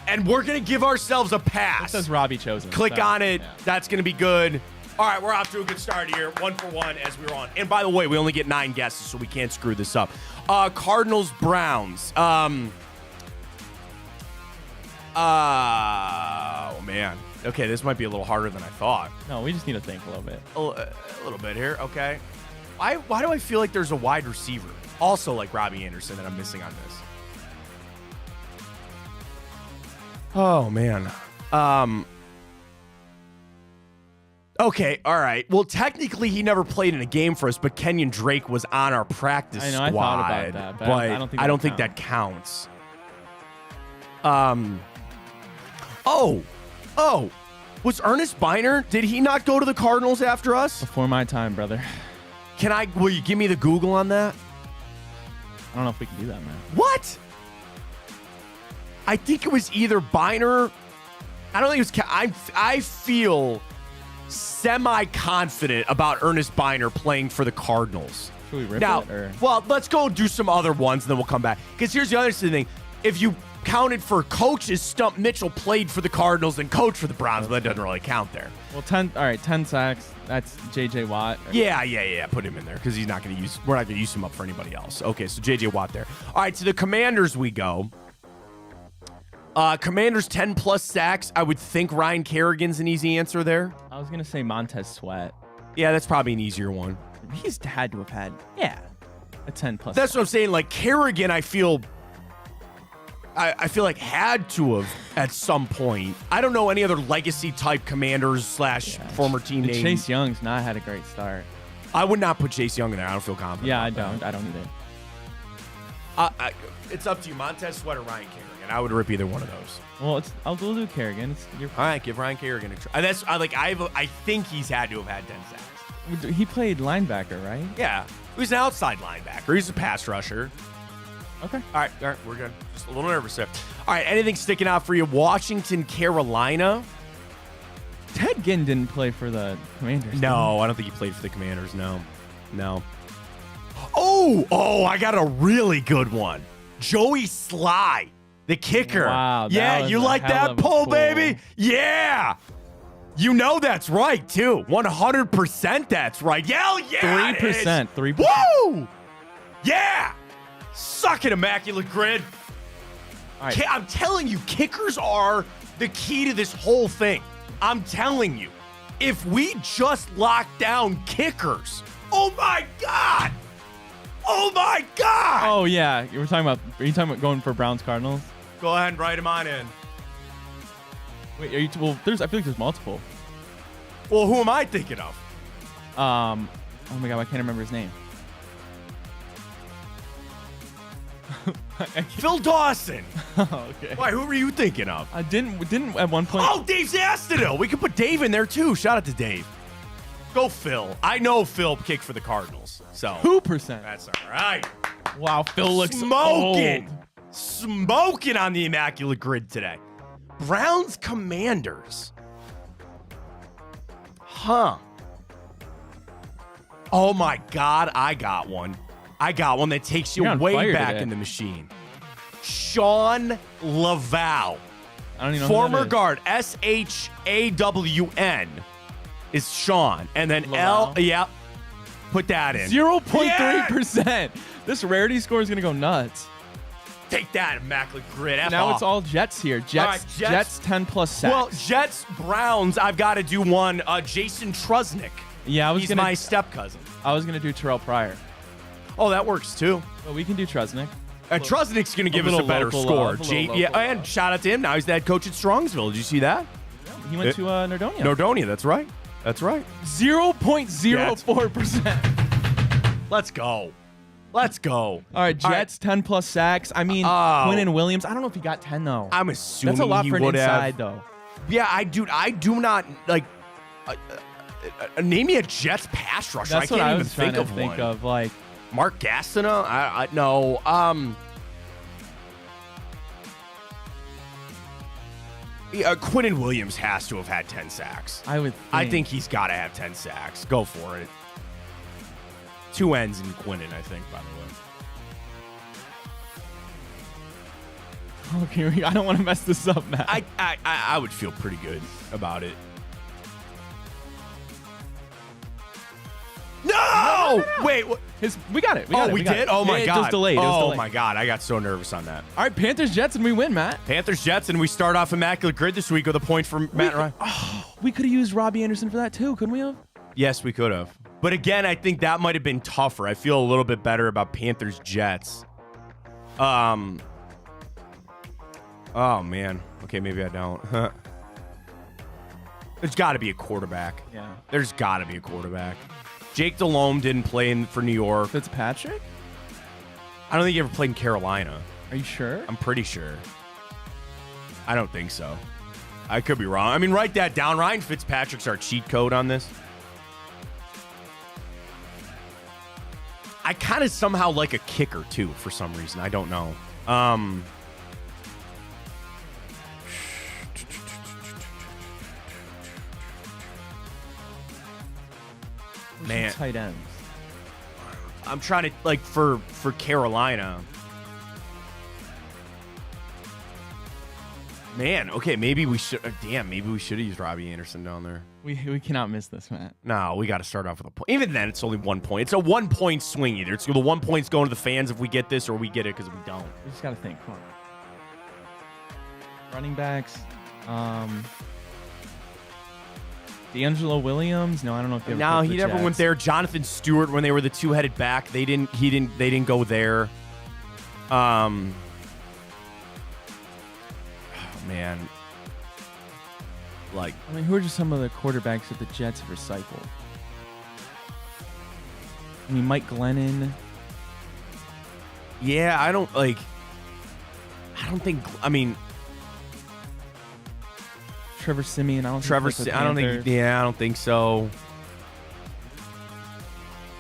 And we're going to give ourselves a pass. It says Robbie Chosen. Click so, on it. Yeah. That's going to be good. All right, we're off to a good start here. 1 for 1 as we're on. And by the way, we only get 9 guesses, so we can't screw this up. Cardinals, Browns. Oh, man. Okay, this might be a little harder than I thought. No, we just need to think a little bit. A little bit here, okay. Why do I feel like there's a wide receiver, also like Robbie Anderson, that I'm missing on this? Oh, man. Okay, all right. Well, technically, he never played in a game for us, but Kenyon Drake was on our practice squad. I thought about that, but I don't think that counts. Was Ernest Biner? Did he not go to the Cardinals after us? Before my time, brother. Will you give me the Google on that? I don't know if we can do that, man. What? I think it was either Biner. I don't think it was. I feel semi-confident about Ernest Biner playing for the Cardinals. Should we rip now, it? Or? Well, let's go do some other ones, and then we'll come back. Because here's the other thing. If you counted for coaches, Stump Mitchell played for the Cardinals and coached for the Browns, but that doesn't really count there. Well, 10 sacks. That's J.J. Watt. Yeah. Put him in there because we're not going to use him up for anybody else. Okay, so J.J. Watt there. All right, to the Commanders we go. Commanders 10 plus sacks. I would think Ryan Kerrigan's an easy answer there. I was going to say Montez Sweat. Yeah, that's probably an easier one. He's had to have had, a 10 plus. That's what I'm saying. Like Kerrigan, I feel like had to have at some point. I don't know any other legacy type Commanders / former team name. Chase Young's not had a great start. I would not put Chase Young in there. I don't feel confident. Yeah, I don't either. It's up to you. Montez Sweat or Ryan Kerrigan. I would rip either one of those. Well, I'll do Kerrigan. All right, give Ryan Kerrigan a try. I think he's had to have had 10 sacks. He played linebacker, right? Yeah, he was an outside linebacker. He's a pass rusher. Okay. All right, we're good. Just a little nervous there. All right, anything sticking out for you? Washington, Carolina. Ted Ginn didn't play for the Commanders. No, I don't think he played for the Commanders. No. Oh, I got a really good one. Joey Sly, the kicker. Wow. Yeah, you like that pull, baby? Yeah. You know that's right, too. 100% that's right. Hell yeah. 3%. 3%. Woo! Yeah. Suck it, Immaculate Grid. All right. I'm telling you, kickers are the key to this whole thing. I'm telling you. If we just lock down kickers, oh my God. Oh, yeah. Are you talking about going for Browns Cardinals? Go ahead and write them on in. Wait, I feel like there's multiple. Well, who am I thinking of? Oh my God, I can't remember his name. Phil Dawson. Okay. Why, who were you thinking of? I didn't at one point. Oh, Dave Zastidil. We could put Dave in there too. Shout out to Dave. Go Phil. I know Phil kicked for the Cardinals. So 2%. that's all right. Wow, Phil looks smoking. old. Smoking on the Immaculate Grid today. Browns Commanders. Huh. Oh my God, I got one. I got one that takes you way back in the machine. Sean Laval. I don't even know former guard, SHAWN is Sean. And then Laval. Yep. Put that in. 0.3%. This rarity score is going to go nuts. Take that, immaculate grid. Now it's all Jets here. Jets, right, Jets 10 plus sacks. Well, Jets, Browns, I've got to do one. Jason Trusnick. Yeah, He's my step cousin. I was going to do Terrell Pryor. Oh, that works too. Well, we can do Trusnick. Trusnick's going to give us a better score. And shout out to him. Now he's the head coach at Strongsville. Did you see that? He went to Nordonia. Nordonia, that's right. That's right. 0.04%. Let's go. Let's go. All right, Jets 10 plus sacks. I mean, Quinnen Williams. I don't know if he got 10 though. I'm assuming that's a lot he for an would inside have. though. Yeah, I do not like. Name me a Jets pass rusher. That's I what can't I even was trying think to of think one. of. Like Mark Gastineau? I no. Quinnen Williams has to have had 10 sacks. I think he's got to have 10 sacks. Go for it. 2 ends in Quinnen, I think, by the way. Okay, I don't want to mess this up, Matt. I would feel pretty good about it. No! Wait. What? We got it. We did? Oh, my God. It was delayed. Oh, my God. I got so nervous on that. All right, Panthers, Jets, and we win, Matt. Panthers, Jets, and we start off immaculate grid this week with a point from Matt Ryan. We could have used Robbie Anderson for that, too, couldn't we have? Yes, we could have. But again, I think that might have been tougher. I feel a little bit better about Panthers, Jets. Oh, man. Okay, maybe I don't. There's got to be a quarterback. Yeah. There's got to be a quarterback. Jake Delhomme didn't play for New York. Fitzpatrick? I don't think he ever played in Carolina. Are you sure? I'm pretty sure. I don't think so. I could be wrong. I mean, write that down. Ryan Fitzpatrick's our cheat code on this. I kind of somehow like a kicker, too, for some reason. I don't know. Man, tight ends. I'm trying to like for Carolina. Man, okay, maybe we should. Maybe we should have used Robbie Anderson down there. We cannot miss this, Matt. No, we got to start off with a point. Even then, it's only 1 point. It's a 1 point swing either. It's the 1 point's going to the fans if we get this, or we get it because we don't. We just got to think. Come on. Running backs. D'Angelo Williams? No, I don't know if he ever No, played for he the never went Jets. there. Jonathan Stewart, when they were the two-headed back, they didn't go there. Oh, man. Like, I mean, who are just some of the quarterbacks that the Jets have recycled? I mean, Mike Glennon. yeah, I don't think. I mean, Trevor Siemian. I don't think so.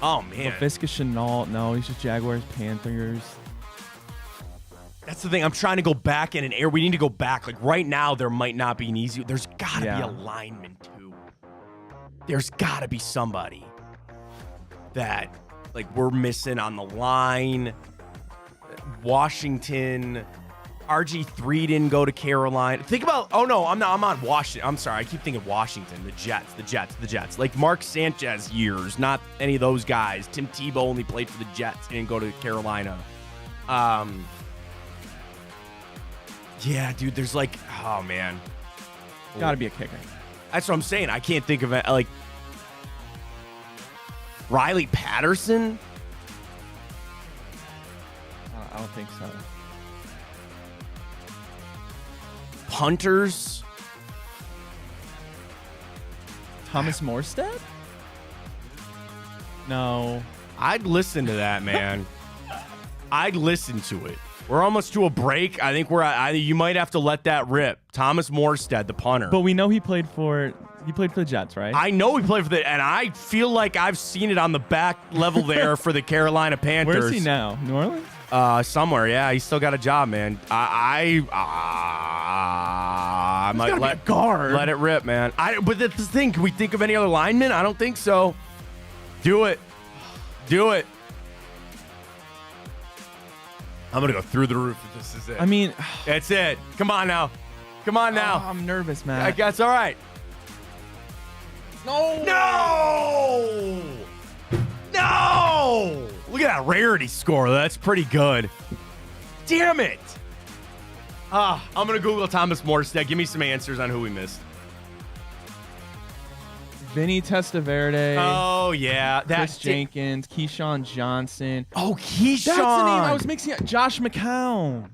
Oh man, Laviska Shenault. No, he's just Jaguars, Panthers. that's the thing. I'm trying to go back in an air. We need to go back. Like right now, there might not be an easy. There's got to be a lineman too. There's got to be somebody that like we're missing on the line. Washington. RG3 didn't go to Carolina. Think about, oh no, I'm on Washington. I'm sorry, I keep thinking Washington. The Jets. Like Mark Sanchez years, not any of those guys. Tim Tebow only played for the Jets. He didn't go to Carolina. Yeah, dude, there's like, oh man. Got to be a kicker. That's what I'm saying. I can't think of it. Like, Riley Patterson? I don't think so. Punters? Thomas Morstead? No. I'd listen to that, man. I'd listen to it. We're almost to a break. I think you might have to let that rip. Thomas Morstead, the punter. But we know he played for the Jets, right? I know he played for and I feel like I've seen it on the back level there for the Carolina Panthers. Where's he now? New Orleans? Somewhere, yeah. He's still got a job, man. I'm I might be a guard. let it rip, man. But that's the thing. Can we think of any other linemen? I don't think so. Do it. Do it. I'm going to go through the roof if this is it. I mean, that's it. Come on now. Come on now. I'm nervous, man. I guess all right. No. No! Look at that rarity score. That's pretty good. Damn it. I'm going to Google Thomas Morstead. Give me some answers on who we missed. Vinny Testaverde. Oh, yeah. Chris Jenkins. Keyshawn Johnson. Oh, Keyshawn. That's the name I was mixing up. Josh McCown.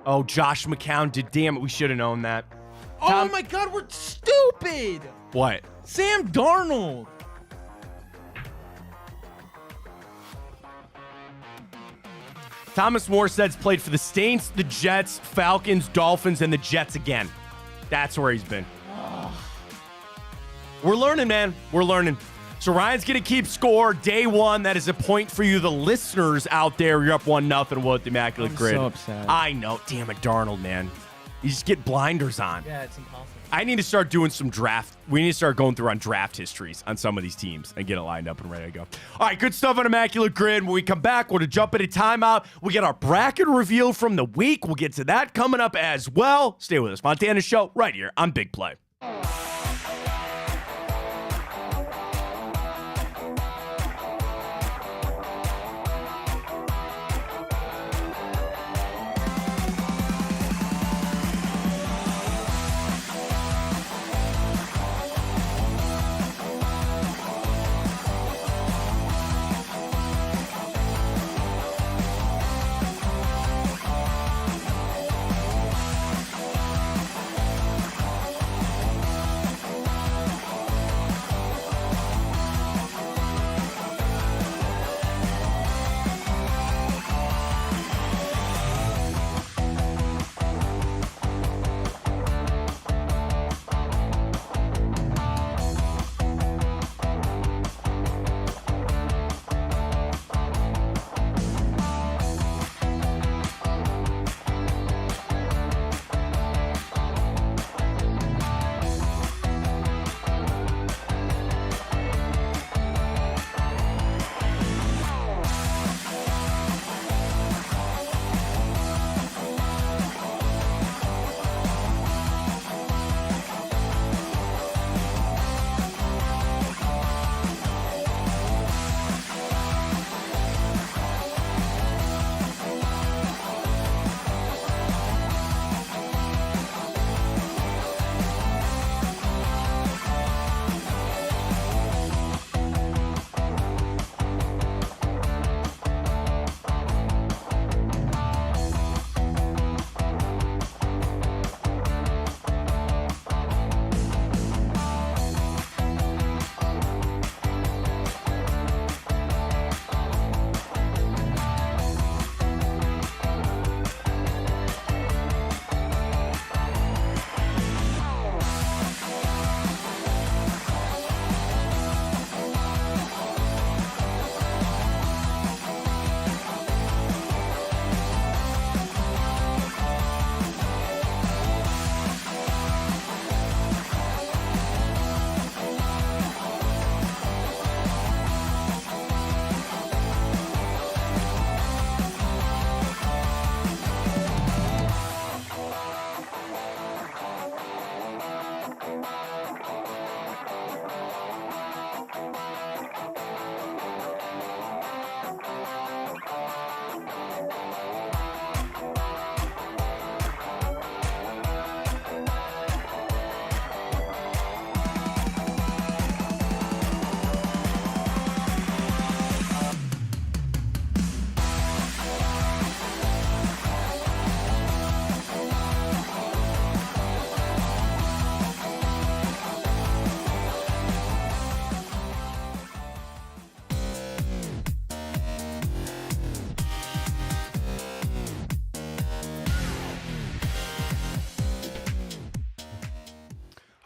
Oh, Josh McCown. Damn it. We should have known that. Oh, my God. We're stupid. What? Sam Darnold. Thomas Morstead's played for the Saints, the Jets, Falcons, Dolphins, and the Jets again. That's where he's been. We're learning, man. We're learning. So Ryan's going to keep score. Day one, that is a point for you, the listeners out there. You're up 1-0 with the Immaculate Grid. I'm so upset. I know. Damn it, Darnold, man. You just get blinders on. Yeah, it's impossible. I need to start doing some draft. We need to start going through on draft histories on some of these teams and get it lined up and ready to go. All right, good stuff on Immaculate Grid. When we come back, we're going to jump into timeout. We get our bracket reveal from the week. We'll get to that coming up as well. Stay with us. Fontana Show right here on Big Play.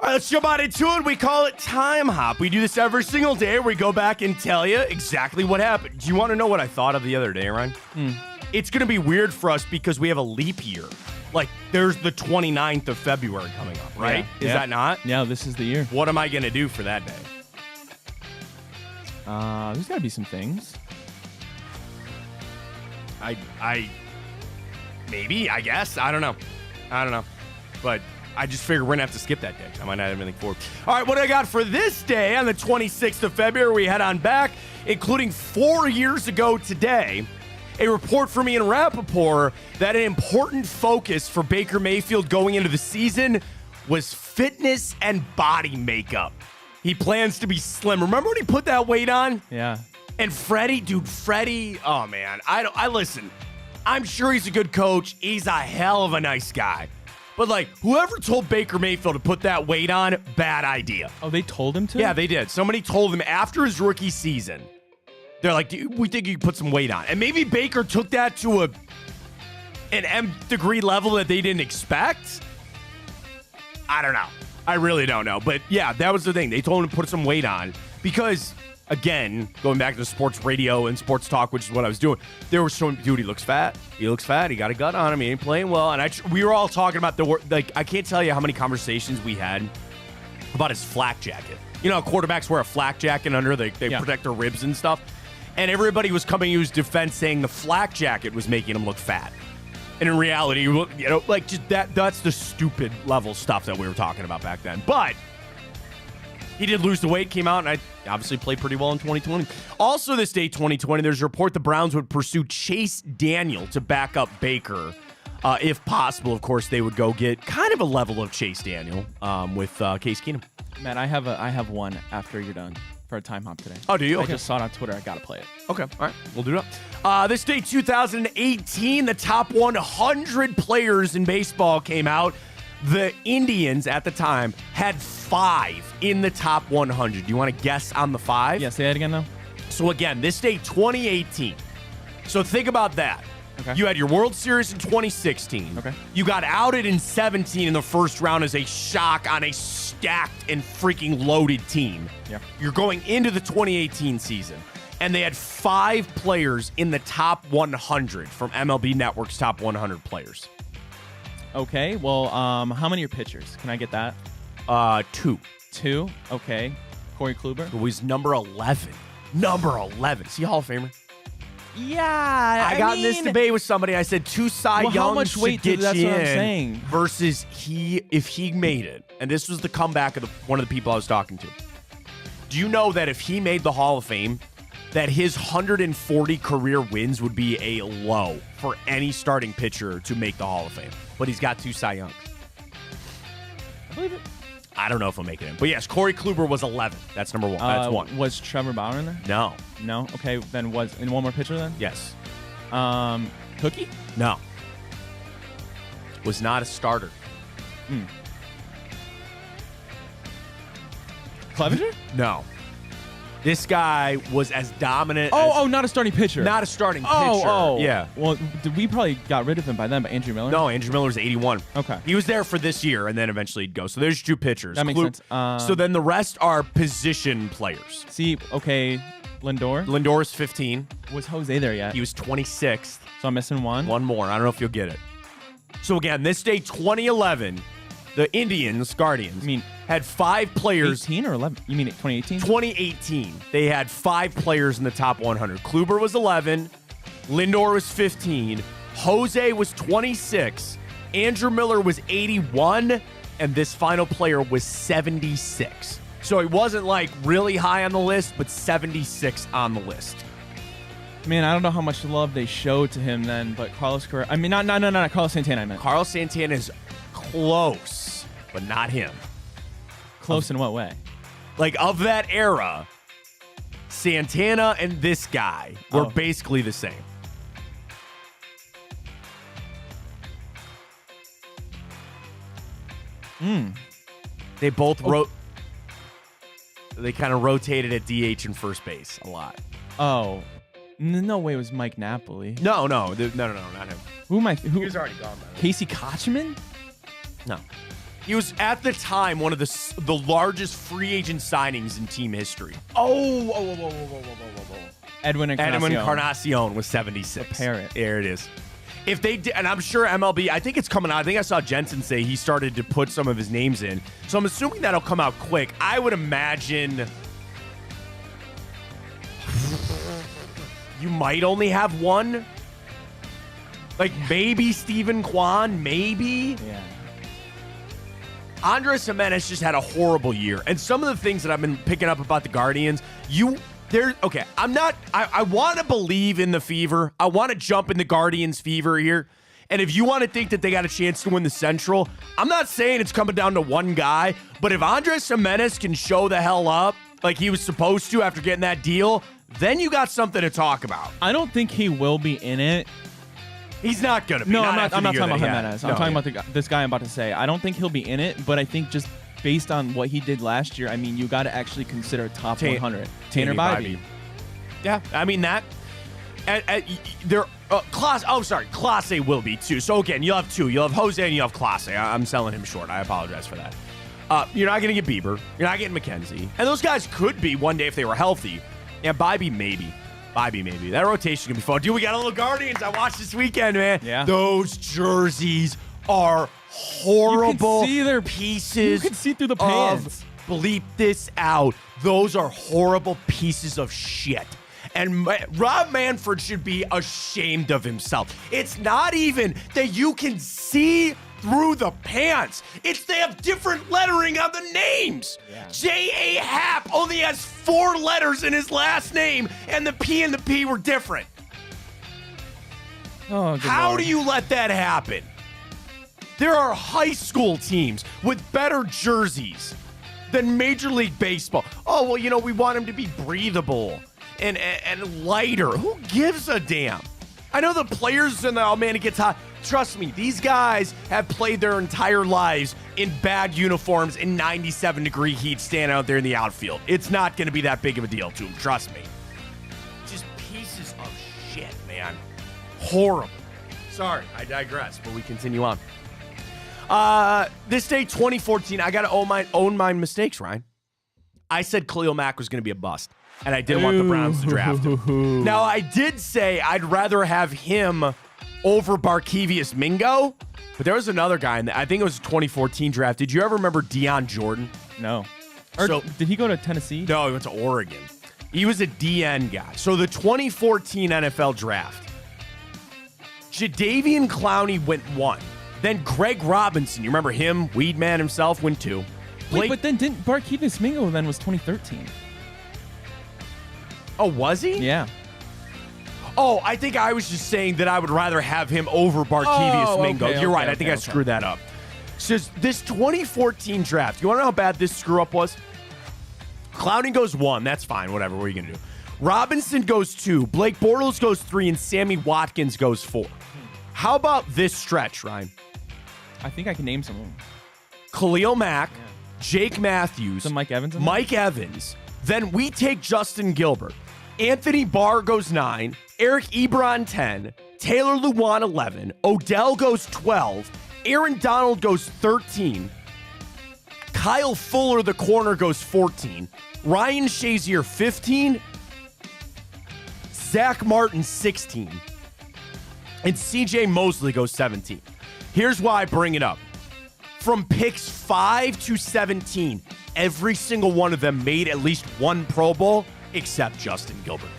All right, let's jump on into it. We call it Time Hop. We do this every single day where we go back and tell you exactly what happened. Do you want to know what I thought of the other day, Ryan? It's going to be weird for us because we have a leap year. Like, there's the 29th of February coming up, right? Yeah. Is that not? Yeah, this is the year. What am I going to do for that day? There's got to be some things. Maybe, I guess. I don't know. But I just figured we're going to have to skip that day. I might not have anything for it. All right, what do I got for this day on the 26th of February? We head on back, including 4 years ago today. A report from Ian Rappaport that an important focus for Baker Mayfield going into the season was fitness and body makeup. He plans to be slim. Remember when he put that weight on? Yeah. And Freddie, oh man, I listen. I'm sure he's a good coach. He's a hell of a nice guy. But like, whoever told Baker Mayfield to put that weight on, bad idea. Oh, they told him to? Yeah, they did. Somebody told him after his rookie season. They're like, we think you can put some weight on. And maybe Baker took that to an nth degree level that they didn't expect. I don't know. I really don't know. But yeah, that was the thing. They told him to put some weight on because, again, going back to sports radio and sports talk, which is what I was doing, they were showing, dude, he looks fat. He looks fat. He got a gut on him. He ain't playing well. And we were all talking about I can't tell you how many conversations we had about his flak jacket. You know, quarterbacks wear a flak jacket under. They protect their ribs and stuff. And everybody was coming to his defense saying the flak jacket was making him look fat. And in reality, you know, like just that's the stupid level stuff that we were talking about back then. But he did lose the weight, came out, and I obviously played pretty well in 2020. Also this day, 2020, there's a report the Browns would pursue Chase Daniel to back up Baker. If possible, of course, they would go get kind of a level of Chase Daniel with Case Keenum. Man, I have one after you're done. For a time hop today. Oh, do you? I just saw it on Twitter. I gotta play it. Okay, all right, we'll do that. This day, 2018, the top 100 players in baseball came out. The Indians at the time had 5 in the top 100. Do you want to guess on the 5? Yeah, say that again, though. So again, this day, 2018. So think about that. Okay. You had your World Series in 2016. Okay. You got outed in 17 in the first round as a shock on a stacked and freaking loaded team. Yeah. You're going into the 2018 season, and they had 5 players in the top 100 from MLB Network's top 100 players. Okay. Well, how many are pitchers? Can I get that? 2. 2. Okay. Corey Kluber. Who was number 11. Number 11. Is he a Hall of Famer? Yeah, I got in this debate with somebody. I said 2 Cy Youngs how much weight should get that's you what I'm in saying. versus if he made it. And this was the comeback of one of the people I was talking to. Do you know that if he made the Hall of Fame, that his 140 career wins would be a low for any starting pitcher to make the Hall of Fame? But he's got 2 Cy Youngs. I believe it. I don't know if he'll make it in. But yes, Corey Kluber was 11. That's number 1. That's 1. Was Trevor Bauer in there? No. No? Okay, then was in one more pitcher then? Yes. Cookie? No. Was not a starter. Clevenger? No. This guy was as dominant Oh, not a starting pitcher. Not a starting pitcher. Oh. Yeah. Well, we probably got rid of him by then, but Andrew Miller? No, Andrew Miller's 81. Okay. He was there for this year, and then eventually he'd go. So there's 2 pitchers. That makes sense. So then the rest are position players. See, okay, Lindor? Lindor's 15. Was Jose there yet? He was 26th. So I'm missing one? One more. I don't know if you'll get it. So again, this day, 2011, the Indians, Guardians, had 5 players. 18 or 11? You mean 2018? 2018. They had 5 players in the top 100. Kluber was 11. Lindor was 15. Jose was 26. Andrew Miller was 81. And this final player was 76. So he wasn't like really high on the list, but 76 on the list. Man, I don't know how much love they showed to him then, but Carlos Correa. I mean, not Carlos Santana, I meant. Carlos Santana is close, but not him. Close in what way? Like, of that era, Santana and this guy were basically the same. They both they kind of rotated at DH and first base a lot. Oh. No way it was Mike Napoli. No, not him. Who am I? He was already gone by then. Casey Kochman? No. He was, at the time, one of the largest free agent signings in team history. Edwin Encarnacion. Edwin Encarnacion was 76. The parrot. There it is. if they did, and I'm sure MLB, I think it's coming out. I think I saw Jensen say he started to put some of his names in. So I'm assuming that'll come out quick. I would imagine you might only have one. Like maybe Steven Kwan, maybe. Yeah. Andres Jimenez just had a horrible year. And some of the things that I've been picking up about the Guardians, okay, I want to believe in the fever. I want to jump in the Guardians fever here. And if you want to think that they got a chance to win the Central, I'm not saying it's coming down to one guy, but if Andres Jimenez can show the hell up like he was supposed to after getting that deal, then you got something to talk about. I don't think he will be in it. He's not going to be. No, I'm not talking about Jimenez. I'm talking about this guy I'm about to say. I don't think he'll be in it, but I think just based on what he did last year, I mean, you got to actually consider top 100. Tanner Bybee. Yeah, I mean that. Class A will be too. So again, you'll have two. You'll have Jose and you'll have Class A. I'm selling him short. I apologize for that. You're not going to get Bieber. You're not getting McKenzie. And those guys could be one day if they were healthy. Yeah, Bybee maybe. That rotation can be fun. Dude, we got a little Guardians I watched this weekend, man. Yeah. Those jerseys are horrible. You can see their pieces. You can see through the pants. Bleep this out. Those are horrible pieces of shit. And Rob Manfred should be ashamed of himself. It's not even that you can see through the pants. It's they have different lettering on the names. Yeah. J.A. Happ only has 4 letters in his last name, and the P and the P were different. Oh, How Lord. do you let that happen? There are high school teams with better jerseys than Major League Baseball. Oh, well, we want them to be breathable and lighter. Who gives a damn? I know the players and it gets hot. Trust me, these guys have played their entire lives in bad uniforms in 97-degree heat standing out there in the outfield. It's not going to be that big of a deal to them. Trust me. Just pieces of shit, man. Horrible. Sorry, I digress, but we continue on. This day, 2014, I got to own my mistakes, Ryan. I said Khalil Mack was going to be a bust, and I didn't want the Browns to draft him. Now, I did say I'd rather have him over Barkevious Mingo, but there was another guy, I think it was a 2014 draft. Did you ever remember Deion Jordan? No. Did he go to Tennessee? No, he went to Oregon. He was a DN guy. So the 2014 NFL draft, Jadeveon Clowney went 1. Then Greg Robinson, you remember him, Weed Man himself, went 2. Wait, but then didn't Barkevious Mingo then was 2013? Oh, was he? Yeah. Oh, I think I was just saying that I would rather have him over Barkevious Mingo. You're right. I think I screwed that up. So this 2014 draft, you want to know how bad this screw up was? Clowney goes 1. That's fine. Whatever. What are you going to do? Robinson goes 2. Blake Bortles goes 3. And Sammy Watkins goes 4. How about this stretch, Ryan? I think I can name some of them. Khalil Mack, Jake Matthews, So Mike Evans. Mike Evans. Then we take Justin Gilbert. Anthony Barr goes 9. Eric Ebron 10. Taylor Lewan 11. Odell goes 12. Aaron Donald goes 13. Kyle Fuller, the corner, goes 14. Ryan Shazier 15. Zach Martin 16. And CJ Mosley goes 17. Here's why I bring it up. From picks 5 to 17, every single one of them made at least one Pro Bowl except Justin Gilbert.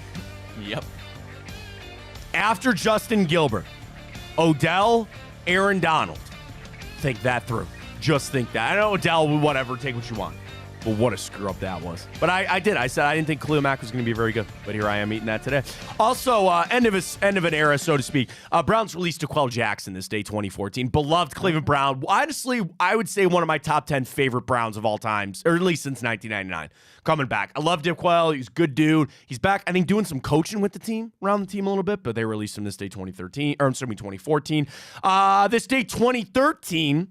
Yep. After Justin Gilbert, Odell, Aaron Donald. Think that through. Just think that. I know Odell, whatever, take what you want. But what a screw up that was. But I did. I said I didn't think Khalil Mack was going to be very good. But here I am eating that today. Also, end of an era, so to speak. Browns released DeQuell Jackson this day, 2014. Beloved Cleveland Brown. Honestly, I would say one of my top 10 favorite Browns of all times, or at least since 1999. Coming back. I love DeQuell. He's a good dude. He's back, I think, doing some coaching with the team, around the team a little bit. But they released him this day, 2014. This day, 2013.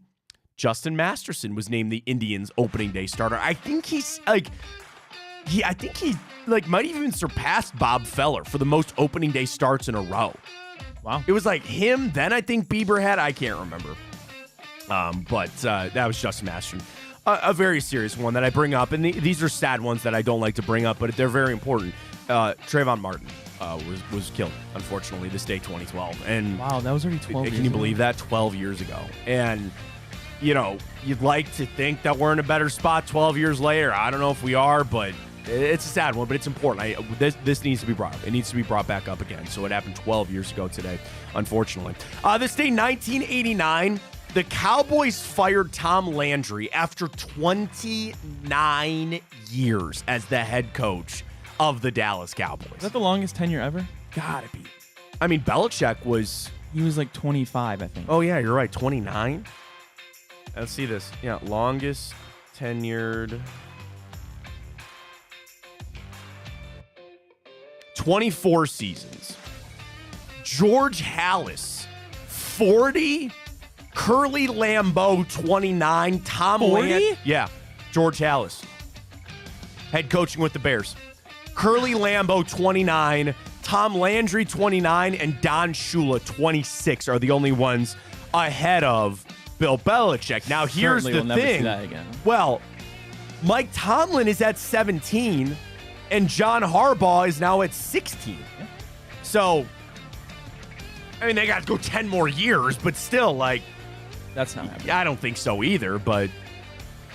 Justin Masterson was named the Indians' opening day starter. I think he might even surpassed Bob Feller for the most opening day starts in a row. Wow. It was like him, then I think Bieber had, I can't remember. But that was Justin Masterson. A very serious one that I bring up, and these are sad ones that I don't like to bring up, but they're very important. Trayvon Martin. was killed, unfortunately, this day 2012. And wow, that was already 12 years Can you ago? believe that? 12 years ago. And, you know, you'd like to think that we're in a better spot 12 years later. I don't know if we are, but it's a sad one, but it's important. This needs to be brought up. It needs to be brought back up again. So it happened 12 years ago today, unfortunately. This day, 1989, the Cowboys fired Tom Landry after 29 years as the head coach of the Dallas Cowboys. Is that the longest tenure ever? Gotta be. I mean, Belichick was... He was like 25, I think. Oh, yeah, you're right. 29? Let's see this. Yeah, longest tenured... 24 seasons. George Halas, 40. Curly Lambeau, 29. Tom 40? Yeah, George Halas. Head coaching with the Bears. Curly Lambeau, 29. Tom Landry, 29. And Don Shula, 26 are the only ones ahead of Bill Belichick. Now, here's Certainly the we'll never thing. see that again. Well, Mike Tomlin is at 17. And John Harbaugh is now at 16. Yeah. So, I mean, they got to go 10 more years, but still, like... That's not happening. I don't think so either, but,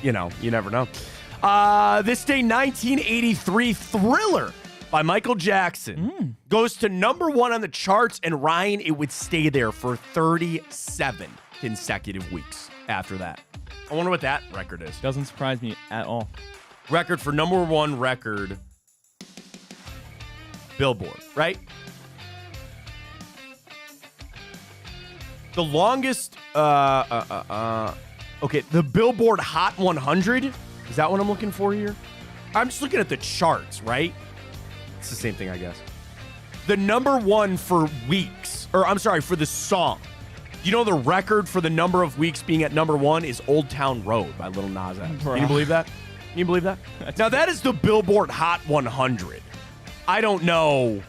you know, you never know. This day, 1983, Thriller by Michael Jackson goes to #1 on the charts, and Ryan, it would stay there for 37 consecutive weeks after that. I wonder what that record is. Doesn't surprise me at all. Record for #1 record... Billboard, right? The longest, okay, the Billboard Hot 100. Is that what I'm looking for here? I'm just looking at the charts, right? It's the same thing, I guess. The #1 for weeks, or I'm sorry, for the song. You know the record for the number of weeks being at #1 is Old Town Road by Lil Nas X. Can you believe that? Can you believe that? Now, that is the Billboard Hot 100. I don't know,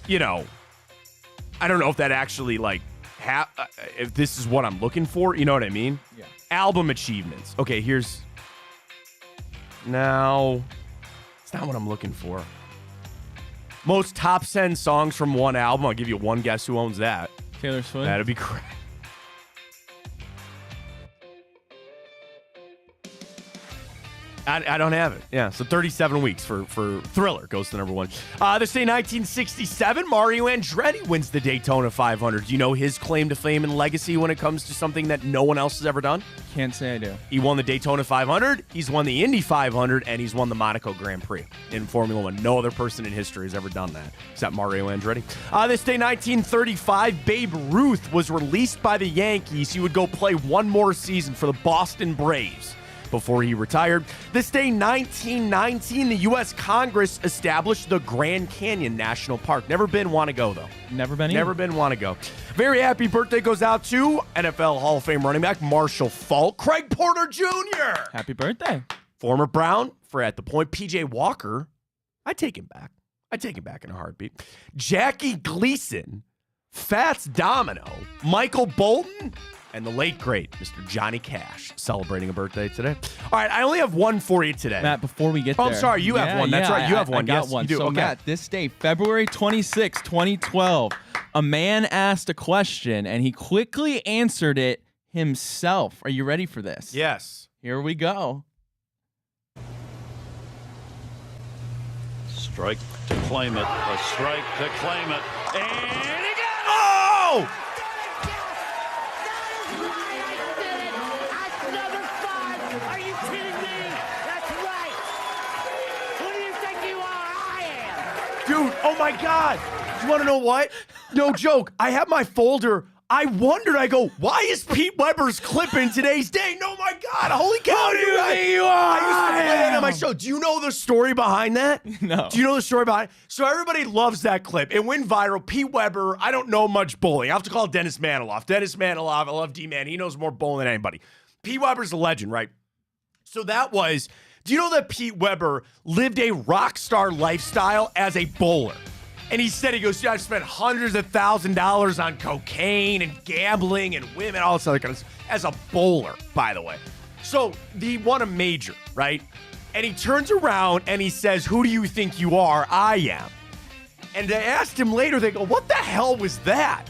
you know, I don't know if that actually, like, if this is what I'm looking for. You know what I mean? Yeah. Album achievements. Okay, here's, now, it's not what I'm looking for. Most top 10 songs from one album. I'll give you one guess who owns that. Taylor Swift. That'd be correct. I don't have it. Yeah, so 37 weeks for Thriller goes to #1. This day, 1967, Mario Andretti wins the Daytona 500. Do you know his claim to fame and legacy when it comes to something that no one else has ever done? Can't say I do. He won the Daytona 500, he's won the Indy 500, and he's won the Monaco Grand Prix in Formula One. No other person in history has ever done that except Mario Andretti. This day, 1935, Babe Ruth was released by the Yankees. He would go play one more season for the Boston Braves before he retired. This day, 1919, the U.S. Congress established the Grand Canyon National Park. Never been, want to go, though. Never been either. Never been, want to go. Very happy birthday goes out to NFL Hall of Fame running back Marshall Faulk. Craig Porter Jr. Happy birthday. Former Brown for at the point. P.J. Walker. I'd take him back. I'd take him back in a heartbeat. Jackie Gleason. Fats Domino. Michael Bolton. And the late, great Mr. Johnny Cash celebrating a birthday today. All right, I only have one for you today. Matt, before we get Oh, there. I'm sorry, you have one. That's right, you have one. I got Yes, one. you do. So, Okay. Matt, this day, February 26, 2012, a man asked a question, and he quickly answered it himself. Are you ready for this? Yes. Here we go. Strike to claim it. A strike to claim it. And he got it! Oh! That's number 5. Are you kidding me? That's right. Who do you think you are? I am. Dude, oh my God. You want to know what? No joke. I have my folder. I wondered, I go, why is Pete Weber's clip in today's day? No, my God. Holy cow. Who do you think you are? I used to play that on my show. Do you know the story behind that? No. Do you know the story behind it? So everybody loves that clip. It went viral. Pete Weber, I don't know much bowling. I have to call Dennis Maniloff. Dennis Maniloff, I love D-Man. He knows more bowling than anybody. Pete Weber's a legend, right? So that was, do you know that Pete Weber lived a rock star lifestyle as a bowler? And he said, he goes, yeah, I've spent hundreds of $1,000s on cocaine and gambling and women, all this other kind of stuff, as a bowler, by the way. So he won a major, right? And he turns around and he says, who do you think you are? I am. And they asked him later, they go, what the hell was that?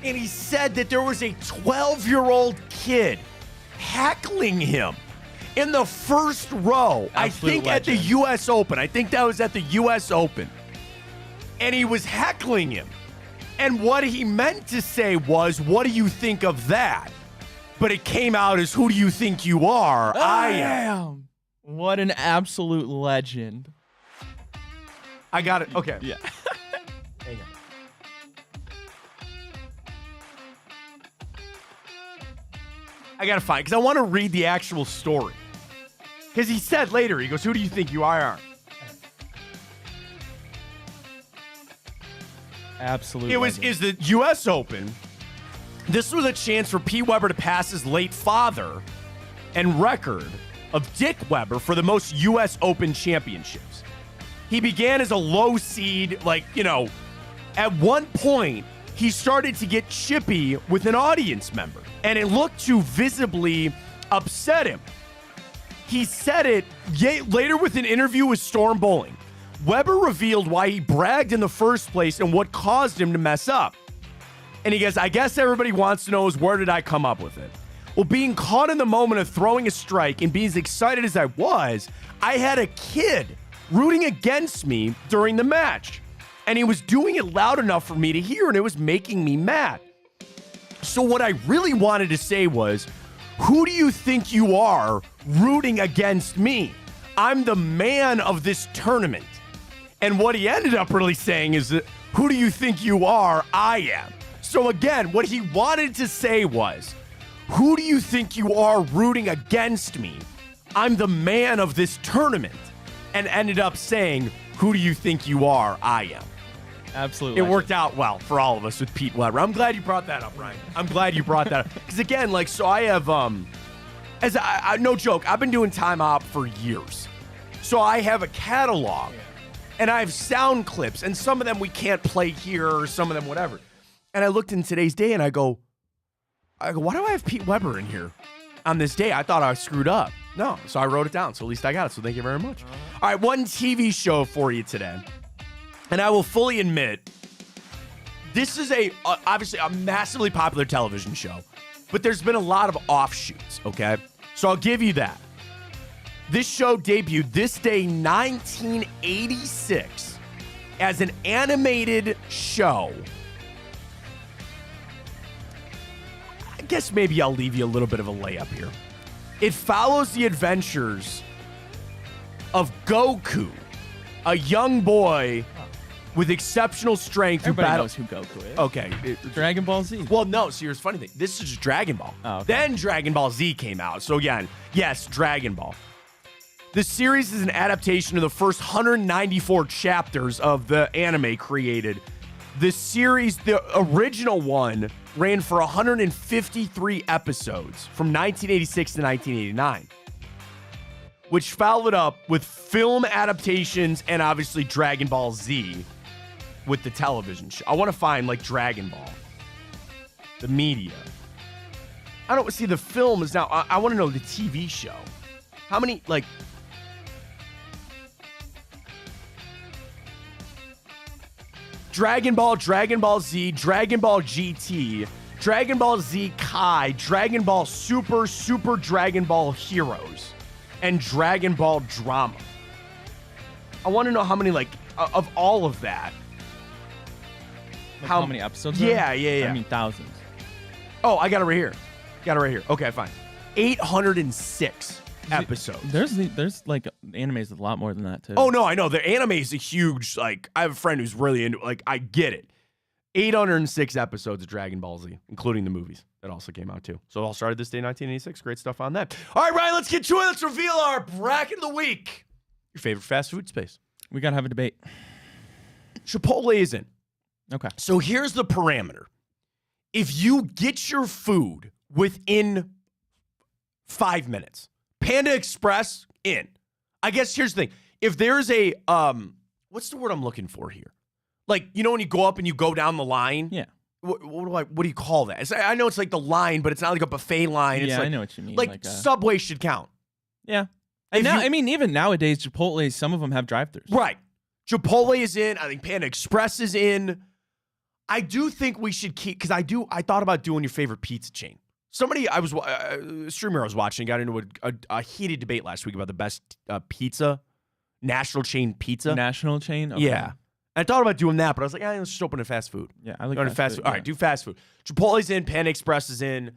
And he said that there was a 12-year-old kid heckling him in the first row. Absolute I think legend. at the U.S. Open. I think that was at the U.S. Open. And he was heckling him. And what he meant to say was, what do you think of that? But it came out as, who do you think you are? I am. What an absolute legend. I got it. Okay. Yeah. Hang on. I got to find, because I want to read the actual story. Because he said later, he goes, who do you think you are? Absolutely. It was the U.S. Open. This was a chance for Pete Weber to pass his late father and record of Dick Weber for the most U.S. Open championships. He began as a low seed, at one point, he started to get chippy with an audience member, and it looked to visibly upset him. He said it later with an interview with Storm Bowling. Weber revealed why he bragged in the first place and what caused him to mess up. And he goes, I guess everybody wants to know is, where did I come up with it? Well, being caught in the moment of throwing a strike and being as excited as I was, I had a kid rooting against me during the match. And he was doing it loud enough for me to hear, and it was making me mad. So what I really wanted to say was, who do you think you are rooting against me? I'm the man of this tournament. And what he ended up really saying is, who do you think you are? I am. So again, what he wanted to say was, who do you think you are rooting against me? I'm the man of this tournament. And ended up saying, who do you think you are? I am. Absolutely. It worked out well for all of us with Pete Weber. I'm glad you brought that up, Ryan. I'm glad you brought that up. Because again, so I have, no joke, I've been doing Time Hop for years. So I have a catalog. And I have sound clips. And some of them we can't play here, or some of them whatever. And I looked in today's day and I go, why do I have Pete Weber in here on this day? I thought I screwed up. No. So I wrote it down. So at least I got it. So thank you very much. All right, one TV show for you today. And I will fully admit, this is obviously a massively popular television show, but there's been a lot of offshoots, okay? So I'll give you that. This show debuted this day, 1986, as an animated show. I guess maybe I'll leave you a little bit of a layup here. It follows the adventures of Goku, a young boy with exceptional strength. Everybody knows who Goku is. Okay. Dragon Ball Z. Well, no, see, here's the funny thing. This is just Dragon Ball. Oh, okay. Then Dragon Ball Z came out. So again, yes, Dragon Ball. The series is an adaptation of the first 194 chapters of the anime created. The series, the original one, ran for 153 episodes from 1986 to 1989, which followed up with film adaptations and obviously Dragon Ball Z with the television show. I want to find Dragon Ball, the media. I don't see the film is now. I want to know the TV show. How many Dragon Ball, Dragon Ball Z, Dragon Ball GT, Dragon Ball Z Kai, Dragon Ball Super, Super Dragon Ball Heroes, and Dragon Ball Drama. I want to know how many of all of that. How many episodes? Yeah. I mean, thousands. Oh, I got it right here. Okay, fine. 806 episodes. There's animes with a lot more than that too. Oh no, I know. The anime is a huge. I have a friend who's really into. I get it. 806 episodes of Dragon Ball Z, including the movies that also came out too. So it all started this day, 1986. Great stuff on that. All right, Ryan, let's get to it. Let's reveal our bracket of the week. Your favorite fast food space. We gotta have a debate. Chipotle is in. Okay. So here's the parameter. If you get your food within 5 minutes, Panda Express in. I guess here's the thing. If there's a, what's the word I'm looking for here? When you go up and you go down the line? Yeah. What do you call that? I know it's the line, but it's not like a buffet line. It's I know what you mean. Subway should count. Yeah. And now, even nowadays, Chipotle, some of them have drive-thrus. Right. Chipotle is in. I think Panda Express is in. I do think we should keep, because I thought about doing your favorite pizza chain. Somebody, a streamer I was watching got into a heated debate last week about the best pizza, national chain pizza. National chain? Okay. Yeah. I thought about doing that, but I was like, let's just open a fast food. Yeah, I like fast food. Yeah. All right, do fast food. Chipotle's in. Panda Express is in.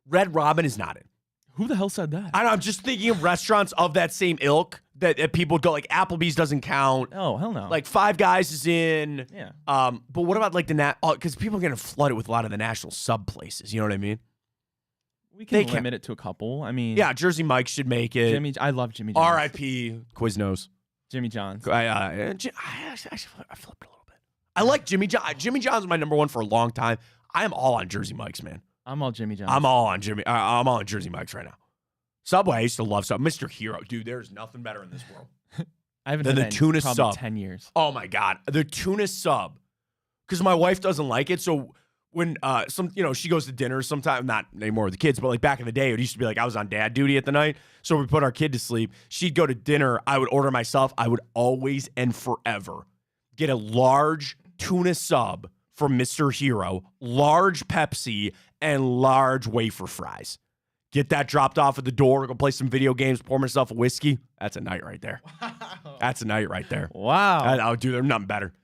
Red Robin is not in. Who the hell said that? I'm just thinking of restaurants of that same ilk that people would go, like Applebee's doesn't count. Oh, hell no. Like Five Guys is in. Yeah. But what about like because people are going to flood it with a lot of the national sub places. You know what I mean? We can limit it to a couple. I mean. Yeah, Jersey Mike should make it. I love Jimmy John's. R.I.P. Quiznos. Jimmy John's. I flipped a little bit. I like Jimmy John. Jimmy John's my number one for a long time. I am all on Jersey Mike's, man. I'm all Jimmy John's. I'm all on Jersey Mike's right now. Subway, I used to love Subway. Mr. Hero. Dude, there's nothing better in this world. I haven't than had the that tuna in probably sub. 10 years. Oh, my God. The tuna sub. Because my wife doesn't like it. So when she goes to dinner sometime, not anymore with the kids, but like back in the day, it used to be like I was on dad duty at the night. So we put our kid to sleep. She'd go to dinner. I would order myself. I would always and forever get a large tuna sub from Mr. Hero, large Pepsi, and large wafer fries. Get that dropped off at the door, go play some video games, pour myself a whiskey. That's a night right there. Wow. That's a night right there. Wow. I would do there's nothing better.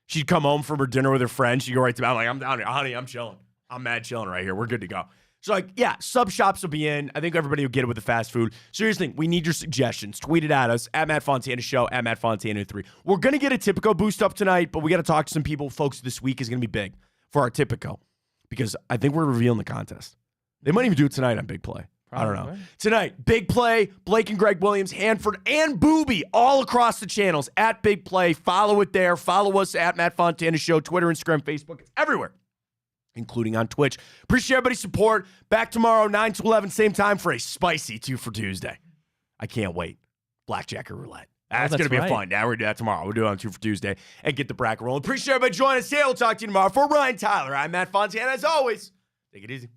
She'd come home from her dinner with her friend. She'd go right to bed. I'm like, I'm down here. Honey, I'm chilling. I'm mad chilling right here. We're good to go. So, like, yeah, sub shops will be in. I think everybody will get it with the fast food. So here's the thing. We need your suggestions. Tweet it at us, at Matt Fontana Show, at Matt Fontana3. We're going to get a Tipico boost up tonight, but we got to talk to some people. Folks, this week is going to be big for our Tipico because I think we're revealing the contest. They might even do it tonight on Big Play. Probably. I don't know. Tonight, Big Play, Blake and Greg Williams, Hanford, and Booby all across the channels at Big Play. Follow it there. Follow us at Matt Fontana Show, Twitter, Instagram, Facebook. It's everywhere, including on Twitch. Appreciate everybody's support. Back tomorrow, 9 to 11, same time for a spicy 2 for Tuesday. I can't wait. Blackjack or roulette. That's going to be a fun. Yeah, we're going to do that tomorrow. We'll do it on 2 for Tuesday and get the bracket rolling. Appreciate everybody joining us. We'll talk to you tomorrow. For Ryan Tyler, I'm Matt Fontana. As always, take it easy.